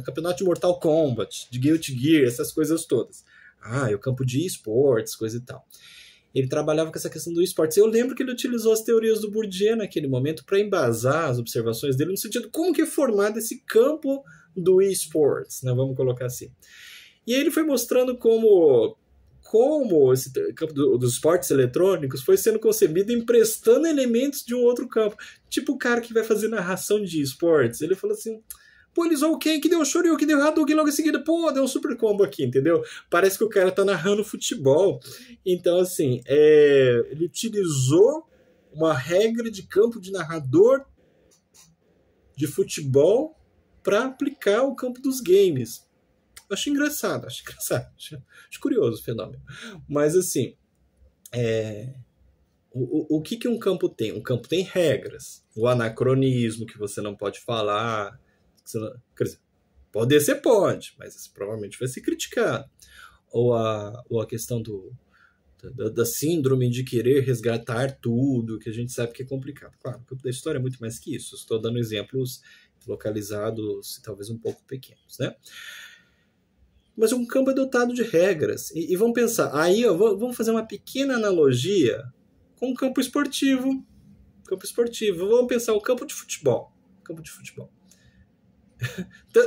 campeonato de Mortal Kombat, de Guilty Gear, essas coisas todas. É o campo de esportes, coisa e tal. Ele trabalhava com essa questão do esportes. Eu lembro que ele utilizou as teorias do Bourdieu naquele momento para embasar as observações dele no sentido de como que é formado esse campo do esportes, né? Vamos colocar assim. E aí ele foi mostrando como esse campo dos esportes eletrônicos foi sendo concebido emprestando elementos de um outro campo. Tipo o cara que vai fazer narração de esportes. Ele falou assim, ele usou o Ken, que deu o Shoryu, que deu o Hadouken, logo em seguida, deu um super combo aqui, entendeu? Parece que o cara tá narrando futebol. Então, assim, ele utilizou uma regra de campo de narrador de futebol para aplicar o campo dos games. Acho engraçado, acho curioso o fenômeno. Mas, assim, o que um campo tem? Um campo tem regras. O anacronismo, que você não pode falar. Quer dizer, poder ser pode, mas isso provavelmente vai ser criticado. Ou a questão da síndrome de querer resgatar tudo, que a gente sabe que é complicado. Claro, o campo da história é muito mais que isso. Estou dando exemplos localizados, talvez um pouco pequenos, né? Mas um campo é dotado de regras. E vamos pensar, aí vamos fazer uma pequena analogia com o campo esportivo. Vamos pensar o campo de futebol.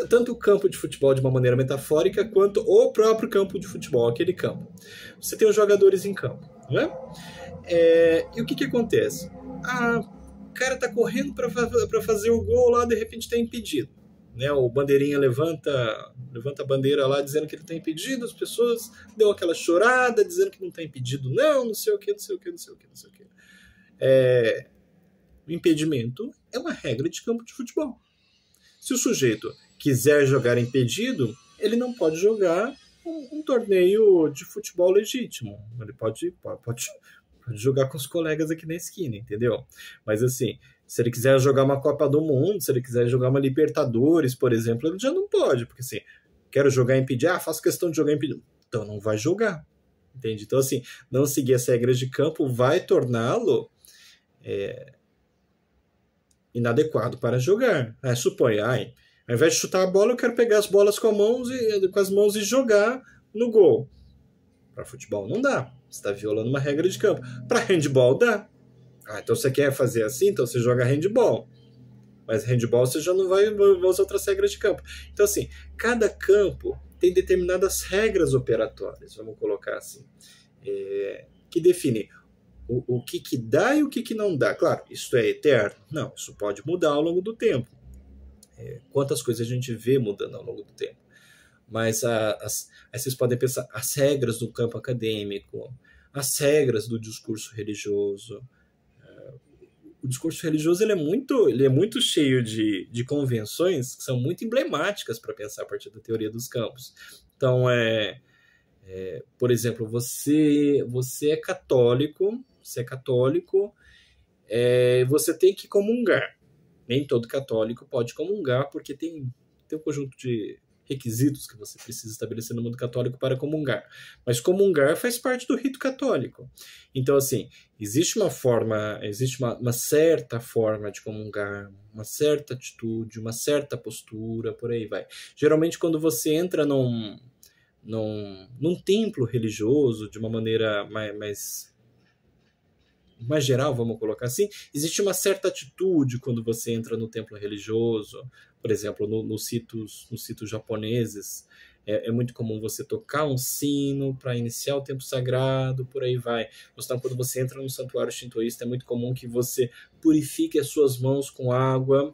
Tanto o campo de futebol de uma maneira metafórica, quanto o próprio campo de futebol, aquele campo. Você tem os jogadores em campo, não é? E o que acontece? O cara tá correndo para fazer o gol lá, de repente está impedido. Né, o bandeirinha levanta a bandeira lá dizendo que ele está impedido, as pessoas dão aquela chorada dizendo que não está impedido, não sei o que. O impedimento é uma regra de campo de futebol. Se o sujeito quiser jogar impedido, ele não pode jogar um torneio de futebol legítimo. Ele pode jogar com os colegas aqui na esquina, entendeu? Mas assim, se ele quiser jogar uma Copa do Mundo, se ele quiser jogar uma Libertadores, por exemplo, ele já não pode, porque assim, quero jogar impedido, faço questão de jogar impedido. Então não vai jogar, entende? Então assim, não seguir as regras de campo vai torná-lo inadequado para jogar. Suponha, ao invés de chutar a bola, eu quero pegar as bolas com as mãos e jogar no gol. Para futebol não dá, você está violando uma regra de campo. Para handball dá. Então você quer fazer assim, então você joga handball. Mas handball você já não vai usar outras regras de campo. Então assim, cada campo tem determinadas regras operatórias, vamos colocar assim, que definem o que dá e o que não dá. Claro, isso é eterno? Não, isso pode mudar ao longo do tempo. Quantas coisas a gente vê mudando ao longo do tempo. Mas aí vocês podem pensar, as regras do campo acadêmico, as regras do discurso religioso. O discurso religioso ele é muito cheio de convenções que são muito emblemáticas para pensar a partir da teoria dos campos. Então, por exemplo, você é católico, você tem que comungar. Nem todo católico pode comungar, porque tem um conjunto de requisitos que você precisa estabelecer no mundo católico para comungar. Mas comungar faz parte do rito católico. Então, assim, existe uma certa forma de comungar, uma certa atitude, uma certa postura, por aí vai. Geralmente, quando você entra num templo religioso, de uma maneira mais geral, vamos colocar assim, existe uma certa atitude quando você entra no templo religioso. Por exemplo, nos sitos japoneses, é muito comum você tocar um sino para iniciar o tempo sagrado, por aí vai. Então, quando você entra no santuário shintoísta, é muito comum que você purifique as suas mãos com água,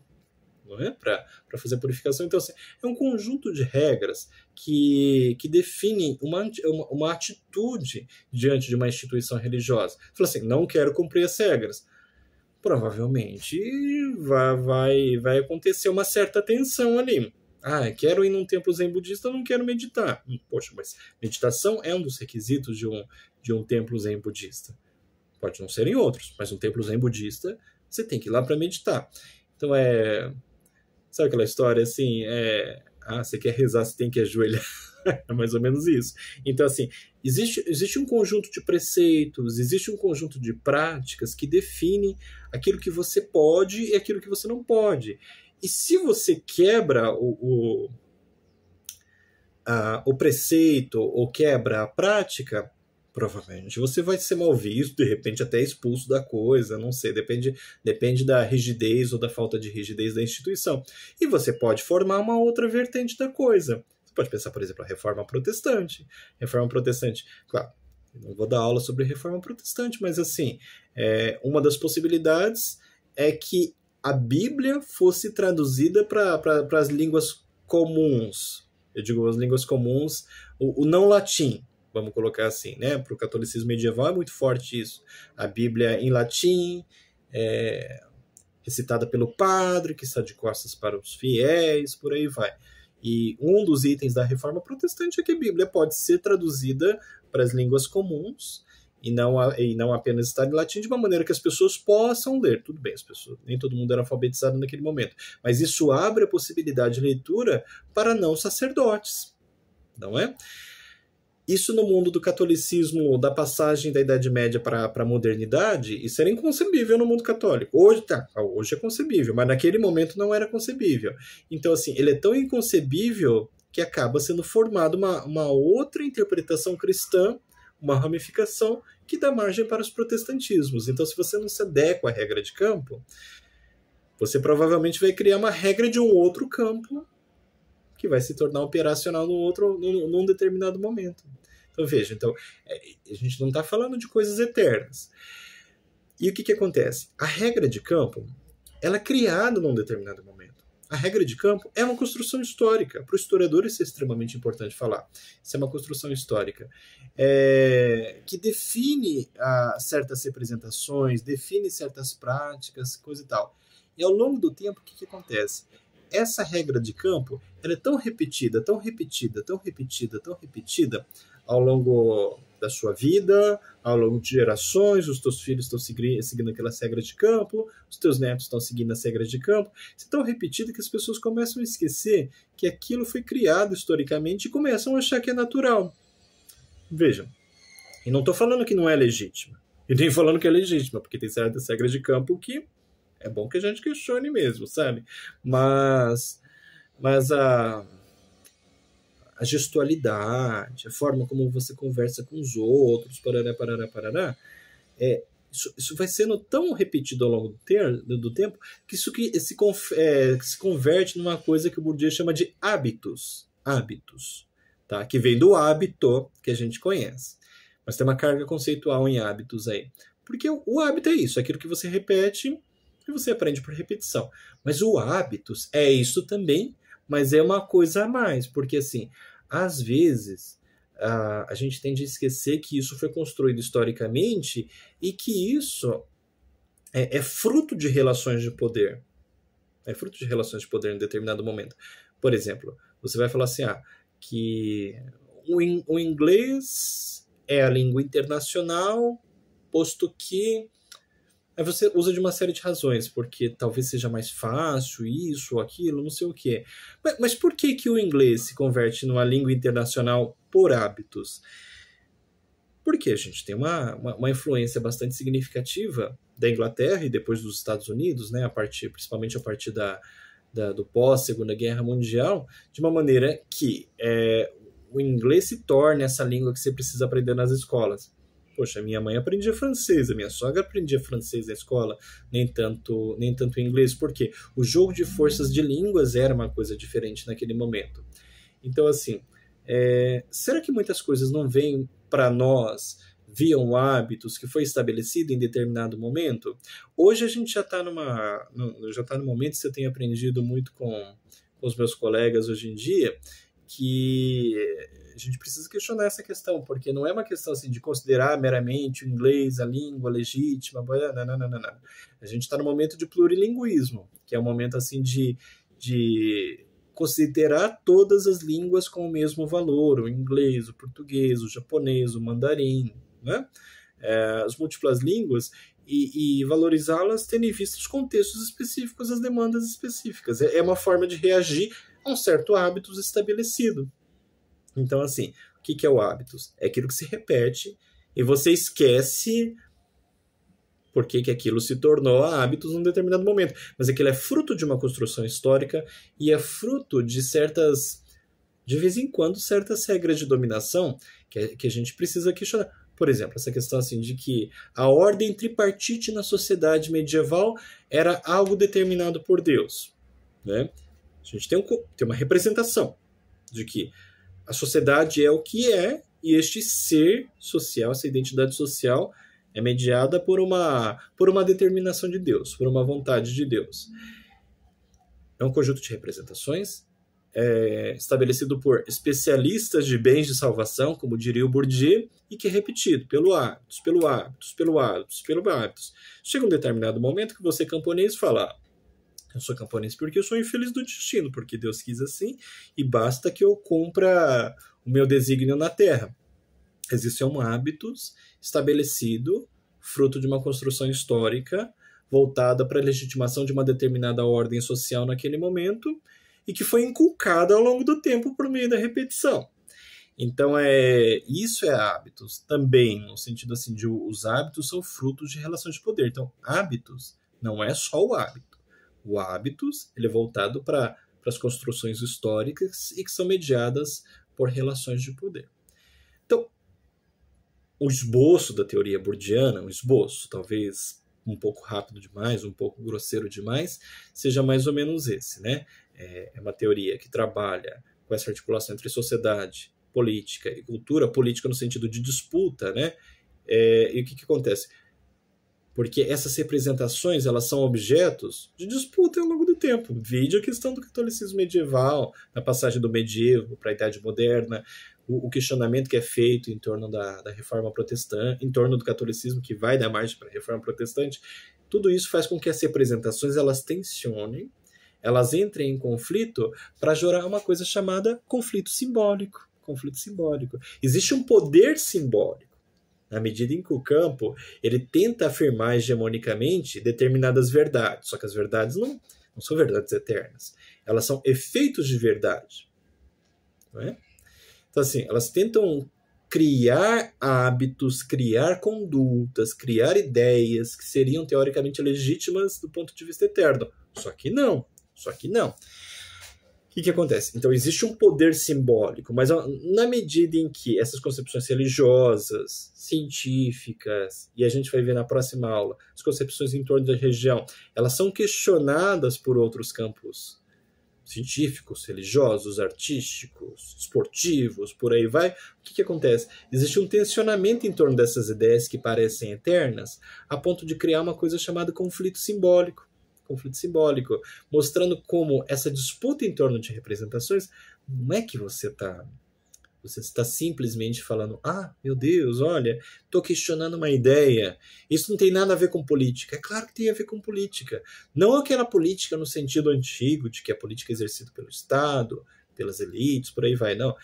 não é? Para fazer a purificação. Então, assim, é um conjunto de regras que definem uma atitude diante de uma instituição religiosa. Você fala assim, não quero cumprir as regras. Provavelmente vai acontecer uma certa tensão ali. Quero ir num templo zen budista, não quero meditar. Poxa, mas meditação é um dos requisitos de um templo zen budista. Pode não serem outros, mas um templo zen budista, você tem que ir lá para meditar. Então, sabe aquela história assim, você quer rezar, você tem que ajoelhar. É mais ou menos isso. Então, assim, existe um conjunto de preceitos, existe um conjunto de práticas que define aquilo que você pode e aquilo que você não pode. E se você quebra o preceito ou quebra a prática, provavelmente você vai ser mal visto, de repente até expulso da coisa, não sei, depende da rigidez ou da falta de rigidez da instituição. E você pode formar uma outra vertente da coisa. Você pode pensar, por exemplo, a Reforma Protestante. Reforma Protestante, claro, eu não vou dar aula sobre Reforma Protestante, mas assim, uma das possibilidades é que a Bíblia fosse traduzida para as línguas comuns. Eu digo as línguas comuns, o não latim, vamos colocar assim, né? Para o catolicismo medieval é muito forte isso. A Bíblia em latim, recitada pelo padre, que está de costas para os fiéis, por aí vai. E um dos itens da Reforma Protestante é que a Bíblia pode ser traduzida para as línguas comuns e não apenas estar em latim, de uma maneira que as pessoas possam ler. Tudo bem, nem todo mundo era alfabetizado naquele momento, mas isso abre a possibilidade de leitura para não sacerdotes, não é? Isso no mundo do catolicismo, da passagem da Idade Média para a modernidade, isso era inconcebível no mundo católico. Hoje é concebível, mas naquele momento não era concebível. Então, assim, ele é tão inconcebível que acaba sendo formada uma outra interpretação cristã, uma ramificação que dá margem para os protestantismos. Então, se você não se adequa à regra de campo, você provavelmente vai criar uma regra de um outro campo que vai se tornar operacional num determinado momento. Então, veja, a gente não está falando de coisas eternas. E o que acontece? A regra de campo, ela é criada num determinado momento. A regra de campo é uma construção histórica. Para o historiador isso é extremamente importante falar. Isso é uma construção histórica que define certas representações, define certas práticas, coisa e tal. E ao longo do tempo, o que acontece? Essa regra de campo ela é tão repetida, tão repetida, tão repetida, tão repetida ao longo da sua vida, ao longo de gerações, os teus filhos estão seguindo aquelas regras de campo, os teus netos estão seguindo as regras de campo. Isso é tão repetido que as pessoas começam a esquecer que aquilo foi criado historicamente e começam a achar que é natural. Vejam, e não estou falando que não é legítima, e nem falando que é legítima, porque tem certas regras de campo que é bom que a gente questione mesmo, sabe? Mas a gestualidade, a forma como você conversa com os outros, parará, isso vai sendo tão repetido ao longo do tempo que isso se converte numa coisa que o Bourdieu chama de hábitos. Hábitos. tá? Que vem do hábito que a gente conhece. Mas tem uma carga conceitual em hábitos aí. Porque o hábito é isso, é aquilo que você repete e você aprende por repetição. Mas o hábitos é isso também, mas é uma coisa a mais. Porque, assim, às vezes a gente tende a esquecer que isso foi construído historicamente e que isso é fruto de relações de poder. É fruto de relações de poder em determinado momento. Por exemplo, você vai falar assim, que o inglês é a língua internacional, posto que aí você usa de uma série de razões, porque talvez seja mais fácil isso ou aquilo, não sei o quê. Mas por que que o inglês se converte numa língua internacional por hábitos? Porque a gente tem uma influência bastante significativa da Inglaterra e depois dos Estados Unidos, né, principalmente a partir do pós-Segunda Guerra Mundial, de uma maneira que o inglês se torne essa língua que você precisa aprender nas escolas. Poxa, minha mãe aprendia francês, a minha sogra aprendia francês na escola, nem tanto inglês, porque o jogo de forças de línguas era uma coisa diferente naquele momento. Então, assim, será que muitas coisas não vêm para nós via hábitos que foi estabelecido em determinado momento? Hoje a gente já está no momento, que eu tenho aprendido muito com os meus colegas hoje em dia, que a gente precisa questionar essa questão, porque não é uma questão assim, de considerar meramente o inglês a língua legítima, não. A gente está no momento de plurilinguismo, que é um momento assim de considerar todas as línguas com o mesmo valor, o inglês, o português, o japonês, o mandarim, né? As múltiplas línguas, e valorizá-las tendo em vista os contextos específicos, as demandas específicas. É uma forma de reagir a um certo hábito estabelecido. Então, assim, o que é o hábitos? É aquilo que se repete e você esquece por que aquilo se tornou hábitos num determinado momento. Mas aquilo é fruto de uma construção histórica e é fruto de de vez em quando, certas regras de dominação que a gente precisa questionar. Por exemplo, essa questão assim, de que a ordem tripartite na sociedade medieval era algo determinado por Deus. Né? A gente tem uma representação de que a sociedade é o que é, e este ser social, essa identidade social, é mediada por uma determinação de Deus, por uma vontade de Deus. É um conjunto de representações estabelecido por especialistas de bens de salvação, como diria o Bourdieu, e que é repetido pelo hábitos. Chega um determinado momento que você, camponês, fala: eu sou camponês porque eu sou infeliz do destino, porque Deus quis assim, e basta que eu cumpra o meu desígnio na terra. Existe um hábito estabelecido, fruto de uma construção histórica, voltada para a legitimação de uma determinada ordem social naquele momento, e que foi inculcada ao longo do tempo por meio da repetição. Então, isso é hábitos também, no sentido assim, de os hábitos são frutos de relações de poder. Então, hábitos não é só o hábito. O hábitos ele é voltado para as construções históricas e que são mediadas por relações de poder. Então, o esboço da teoria bourdiana, um esboço talvez um pouco rápido demais, um pouco grosseiro demais, seja mais ou menos esse, né? É uma teoria que trabalha com essa articulação entre sociedade, política e cultura, política no sentido de disputa, né? E o que acontece? Porque essas representações elas são objetos de disputa ao longo do tempo. Vide a questão do catolicismo medieval, na passagem do medievo para a Idade Moderna, o questionamento que é feito em torno da reforma protestante, em torno do catolicismo que vai dar margem para a reforma protestante. Tudo isso faz com que as representações elas tensionem, elas entrem em conflito para gerar uma coisa chamada conflito simbólico. Conflito simbólico. Existe um poder simbólico. Na medida em que o campo ele tenta afirmar hegemonicamente determinadas verdades, só que as verdades não são verdades eternas. Elas são efeitos de verdade. Não é? Então, assim, elas tentam criar hábitos, criar condutas, criar ideias que seriam teoricamente legítimas do ponto de vista eterno. Só que não. O que acontece? Então, existe um poder simbólico, mas na medida em que essas concepções religiosas, científicas, e a gente vai ver na próxima aula, as concepções em torno da religião, elas são questionadas por outros campos científicos, religiosos, artísticos, esportivos, por aí vai, o que acontece? Existe um tensionamento em torno dessas ideias que parecem eternas, a ponto de criar uma coisa chamada conflito simbólico. Conflito simbólico, mostrando como essa disputa em torno de representações não é que você está simplesmente falando, meu Deus, olha, estou questionando uma ideia. Isso não tem nada a ver com política. É claro que tem a ver com política. Não aquela política no sentido antigo, de que a política é exercida pelo Estado, pelas elites, por aí vai. Não.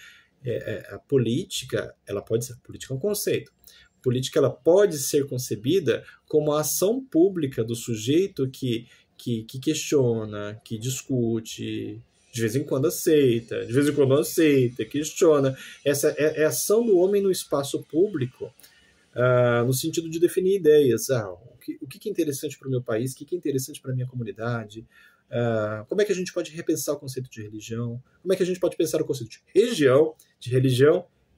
A política, ela pode ser... Política é um conceito. Política, ela pode ser concebida como a ação pública do sujeito que questiona, que discute, de vez em quando aceita, de vez em quando não aceita, questiona. Essa é a ação do homem no espaço público, no sentido de definir ideias. O que é interessante para o meu país, o que é interessante para a minha comunidade, como é que a gente pode repensar o conceito de religião, como é que a gente pode pensar o conceito de religião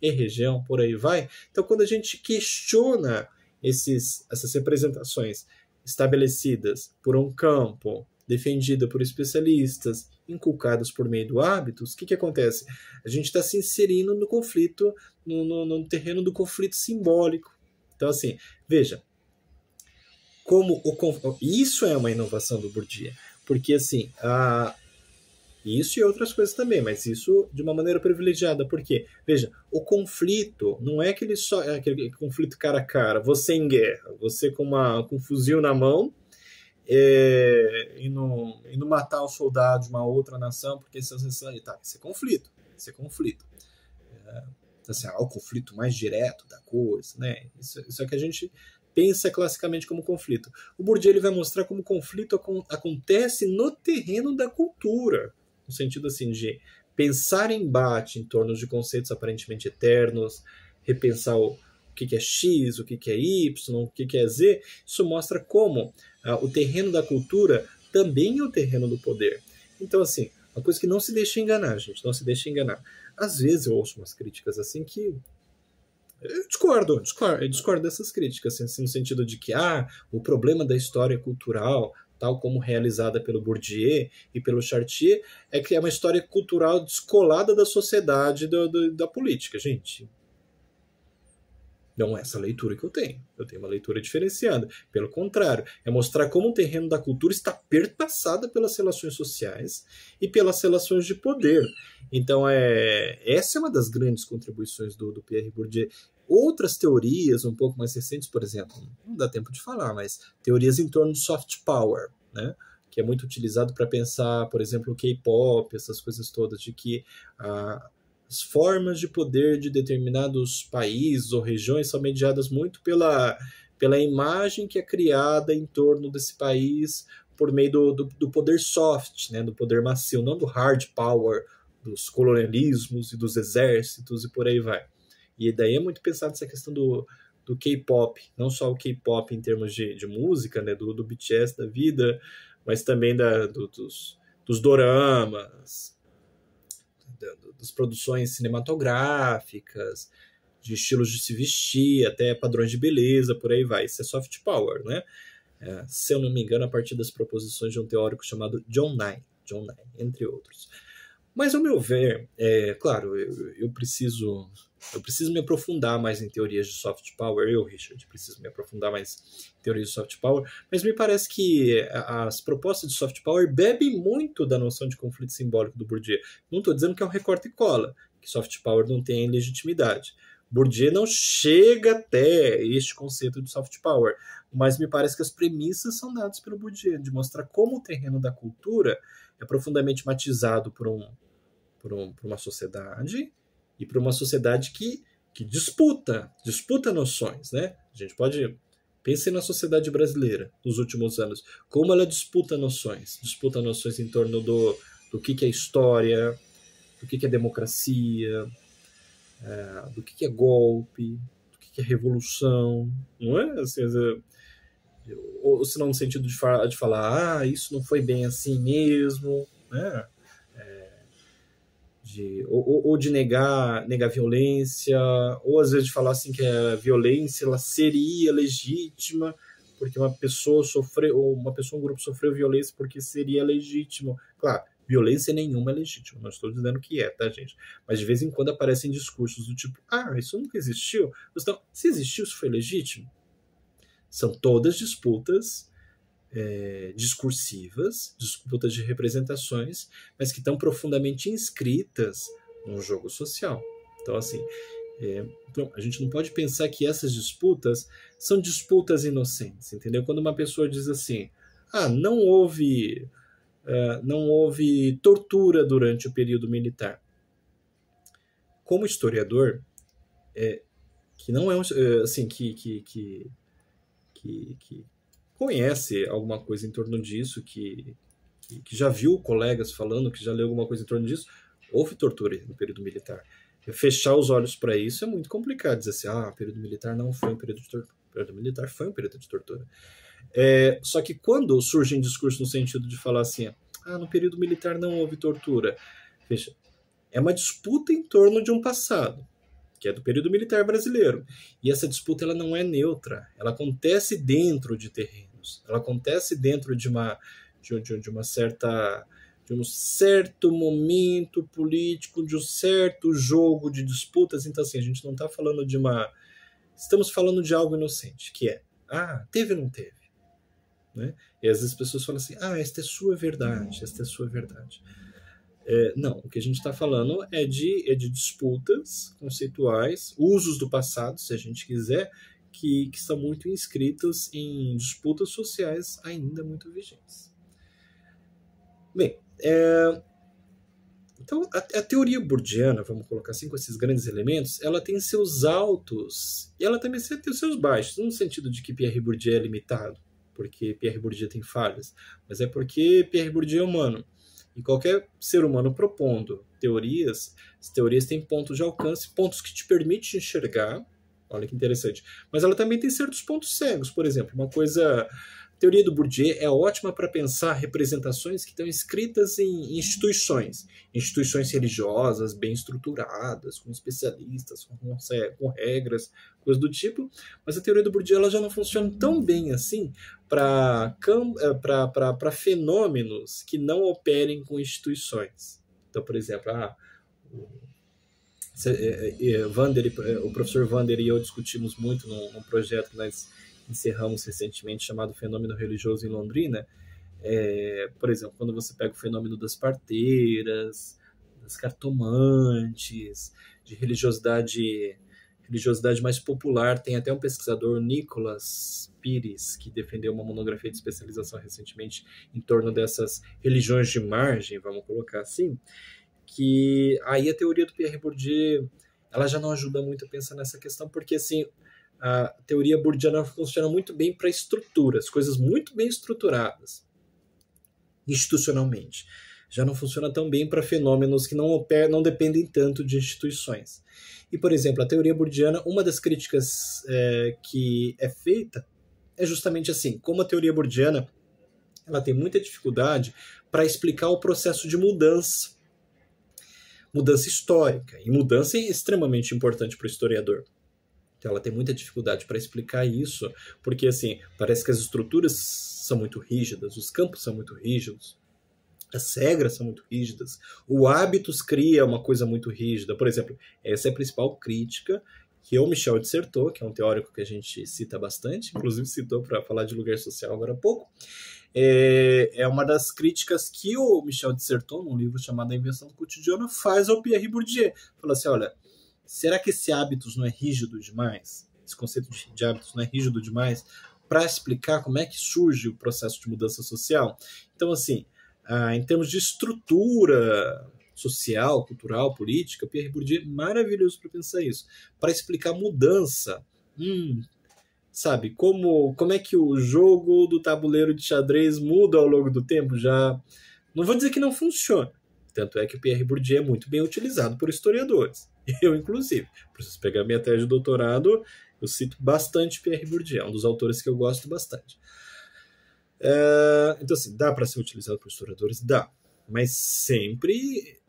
e região, por aí vai. Então, quando a gente questiona essas representações estabelecidas por um campo, defendida por especialistas, inculcadas por meio do hábitos, o que acontece? A gente está se inserindo no conflito, no terreno do conflito simbólico. Então, assim, veja, isso é uma inovação do Bourdieu, porque, assim, isso e outras coisas também, mas isso de uma maneira privilegiada, porque, veja, o conflito não é aquele conflito cara a cara, você em guerra, você com um fuzil na mão, e não matar o soldado de uma outra nação, porque isso é conflito. Assim, o conflito mais direto da coisa, né? Isso é que a gente pensa classicamente como conflito. O Bourdieu ele vai mostrar como o conflito acontece no terreno da cultura, no sentido assim de pensar embate em torno de conceitos aparentemente eternos, repensar o que é X, o que é Y, o que é Z. Isso mostra como o terreno da cultura também é o terreno do poder. Então, assim, uma coisa que não se deixa enganar, gente, não se deixa enganar. Às vezes eu ouço umas críticas assim que eu discordo dessas críticas, assim, no sentido de que o problema da história cultural, tal como realizada pelo Bourdieu e pelo Chartier, é que é uma história cultural descolada da sociedade e da política. Gente, não é essa leitura que eu tenho. Eu tenho uma leitura diferenciada. Pelo contrário, é mostrar como o terreno da cultura está perpassado pelas relações sociais e pelas relações de poder. Então, essa é uma das grandes contribuições do Pierre Bourdieu. Outras teorias um pouco mais recentes, por exemplo, não dá tempo de falar, mas teorias em torno do soft power, né? Que é muito utilizado para pensar, por exemplo, o K-pop, essas coisas todas, de que as formas de poder de determinados países ou regiões são mediadas muito pela imagem que é criada em torno desse país por meio do poder soft, né? Do poder macio, não do hard power, dos colonialismos e dos exércitos e por aí vai. E daí é muito pensado essa questão do K-pop, não só o K-pop em termos de música, né, do BTS da vida, mas também dos doramas, das produções cinematográficas, de estilos de se vestir, até padrões de beleza, por aí vai. Isso é soft power, né? Se eu não me engano, a partir das proposições de um teórico chamado John Nye, entre outros. Mas, ao meu ver, claro, eu preciso me aprofundar mais em teorias de soft power. Richard, preciso me aprofundar mais em teorias de soft power. Mas me parece que as propostas de soft power bebem muito da noção de conflito simbólico do Bourdieu. Não estou dizendo que é um recorte e cola, que soft power não tem legitimidade. Bourdieu não chega até este conceito de soft power, mas me parece que as premissas são dadas pelo Bourdieu, de mostrar como o terreno da cultura é profundamente matizado por uma sociedade e por uma sociedade que disputa noções, né? A gente pode pensar na sociedade brasileira nos últimos anos, como ela disputa noções em torno do que é história, do que é democracia, do que é golpe, do que é revolução, não é? Assim, ou se não no sentido de falar, isso não foi bem assim mesmo, né? Ou de negar violência, ou às vezes de falar assim que a violência ela seria legítima porque uma pessoa, um grupo sofreu violência porque seria legítimo. Claro, violência nenhuma é legítima. Não estou dizendo que é, tá, gente? Mas de vez em quando aparecem discursos do tipo, isso nunca existiu. Então, se existiu, isso foi legítimo? São todas disputas discursivas, disputas de representações, mas que estão profundamente inscritas num jogo social. Então, assim, então, a gente não pode pensar que essas disputas são disputas inocentes, entendeu? Quando uma pessoa diz assim, não houve tortura durante o período militar. Como historiador, que não é assim, que conhece alguma coisa em torno disso, que já viu colegas falando, que já leu alguma coisa em torno disso, houve tortura no período militar. Fechar os olhos para isso é muito complicado. Dizer assim, o período militar não foi um período de tortura. O período militar foi um período de tortura. Só que quando surgem discursos no sentido de falar assim, no período militar não houve tortura, veja, é uma disputa em torno de um passado, que é do período militar brasileiro. E essa disputa ela não é neutra, ela acontece dentro de terrenos, ela acontece dentro de um certo momento político, de um certo jogo de disputas. Então, assim, a gente não está falando estamos falando de algo inocente, que é, teve ou não teve? Né? E às vezes as pessoas falam assim, esta é sua verdade, esta é sua verdade. Não, o que a gente está falando é de disputas conceituais, usos do passado, se a gente quiser, que estão muito inscritos em disputas sociais ainda muito vigentes. Bem, então a teoria burdiana, vamos colocar assim, com esses grandes elementos, ela tem seus altos e ela também tem seus baixos, não no sentido de que Pierre Bourdieu é limitado, porque Pierre Bourdieu tem falhas, mas é porque Pierre Bourdieu é humano. E qualquer ser humano propondo teorias, as teorias têm pontos de alcance, pontos que te permitem enxergar, olha que interessante, mas ela também tem certos pontos cegos. Por exemplo, a teoria do Bourdieu é ótima para pensar representações que estão escritas em instituições religiosas, bem estruturadas, com especialistas, com regras, coisas do tipo, mas a teoria do Bourdieu ela já não funciona tão bem assim para fenômenos que não operem com instituições. Então, por exemplo, o professor Vander e eu discutimos muito num projeto que nós encerramos recentemente, chamado Fenômeno Religioso em Londrina. Por exemplo, quando você pega o fenômeno das parteiras, das cartomantes, de religiosidade mais popular, tem até um pesquisador, Nicolas Pires, que defendeu uma monografia de especialização recentemente em torno dessas religiões de margem, vamos colocar assim, que aí a teoria do Pierre Bourdieu ela já não ajuda muito a pensar nessa questão, porque assim, a teoria bourdiana funciona muito bem para estruturas, coisas muito bem estruturadas, institucionalmente. Já não funciona tão bem para fenômenos que não dependem tanto de instituições. E, por exemplo, a teoria bourdiana, uma das críticas que é feita é justamente assim, como a teoria bourdiana ela tem muita dificuldade para explicar o processo de mudança histórica, e mudança é extremamente importante para o historiador. Então ela tem muita dificuldade para explicar isso, porque assim, parece que as estruturas são muito rígidas, os campos são muito rígidos, as regras são muito rígidas, o hábitos cria uma coisa muito rígida. Por exemplo, essa é a principal crítica que o Michel Dissertot, que é um teórico que a gente cita bastante, inclusive citou para falar de lugar social agora há pouco, é uma das críticas que o Michel Dissertot, num livro chamado A Invenção do Cotidiano, faz ao Pierre Bourdieu. Fala assim, olha, será que esse hábitos não é rígido demais? Esse conceito de hábitos não é rígido demais para explicar como é que surge o processo de mudança social? Então, assim, em termos de estrutura social, cultural, política, Pierre Bourdieu é maravilhoso para pensar isso. Para explicar mudança, sabe, como é que o jogo do tabuleiro de xadrez muda ao longo do tempo? Já não vou dizer que não funciona. Tanto é que o Pierre Bourdieu é muito bem utilizado por historiadores. Eu, inclusive. Preciso pegar minha tese de doutorado, eu cito bastante Pierre Bourdieu, é um dos autores que eu gosto bastante. Então, assim, dá para ser utilizado por historiadores? Dá. Mas sempre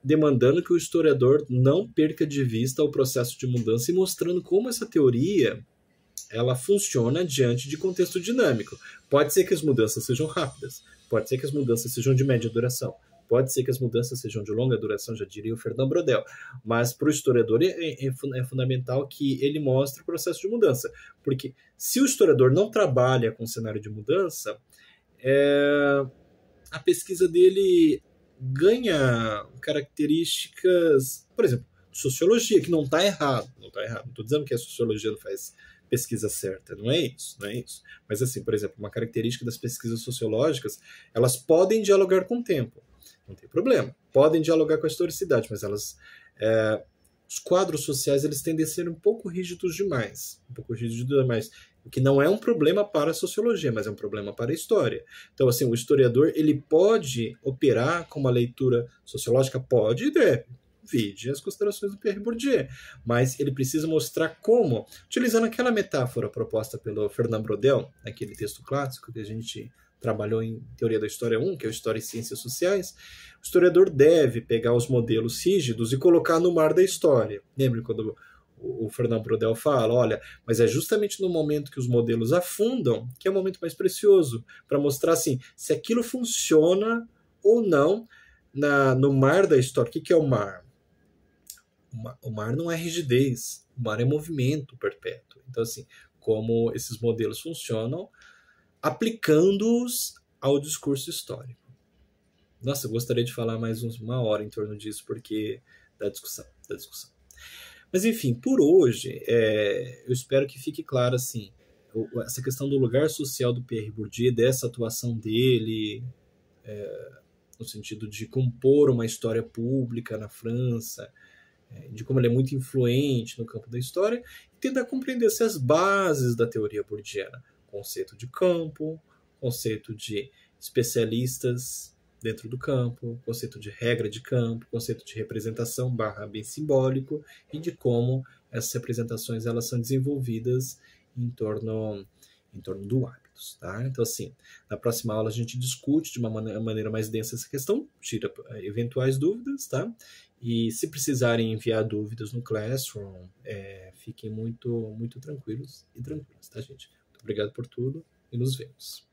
demandando que o historiador não perca de vista o processo de mudança e mostrando como essa teoria ela funciona diante de contexto dinâmico. Pode ser que as mudanças sejam rápidas, pode ser que as mudanças sejam de média duração, Pode ser que as mudanças sejam de longa duração, já diria o Fernand Braudel, mas para o historiador é fundamental que ele mostre o processo de mudança, porque se o historiador não trabalha com o cenário de mudança, a pesquisa dele ganha características, por exemplo, sociologia, que não está errado, não estou dizendo que a sociologia não faz pesquisa certa, não é isso. Mas assim, por exemplo, uma característica das pesquisas sociológicas, elas podem dialogar com o tempo, não tem problema, podem dialogar com a historicidade, mas os quadros sociais eles tendem a ser um pouco rígidos demais, o que não é um problema para a sociologia, mas é um problema para a história. Então, assim, o historiador ele pode operar com uma leitura sociológica, pode e deve, vide as considerações do Pierre Bourdieu, mas ele precisa mostrar como, utilizando aquela metáfora proposta pelo Fernand Braudel, naquele texto clássico que a gente trabalhou em Teoria da História 1, que é o História e Ciências Sociais, o historiador deve pegar os modelos rígidos e colocar no mar da história. Lembre quando o Fernand Braudel fala, olha, mas é justamente no momento que os modelos afundam que é o momento mais precioso, para mostrar assim, se aquilo funciona ou não no mar da história. O que é o mar? O mar não é rigidez, o mar é movimento perpétuo. Então, assim, como esses modelos funcionam, aplicando-os ao discurso histórico. Nossa, eu gostaria de falar mais uma hora em torno disso, porque da discussão. Mas, enfim, por hoje, eu espero que fique claro, assim, essa questão do lugar social do Pierre Bourdieu, dessa atuação dele, no sentido de compor uma história pública na França, de como ele é muito influente no campo da história, e tentar compreender as bases da teoria bourdiana. Conceito de campo, conceito de especialistas dentro do campo, conceito de regra de campo, conceito de representação / bem simbólico, e de como essas representações elas são desenvolvidas em torno do hábitos. Tá? Então, assim, na próxima aula a gente discute de uma maneira mais densa essa questão, tira eventuais dúvidas, tá? E se precisarem enviar dúvidas no Classroom, fiquem muito, muito tranquilos e tranquilas, tá, gente? Muito obrigado por tudo e nos vemos.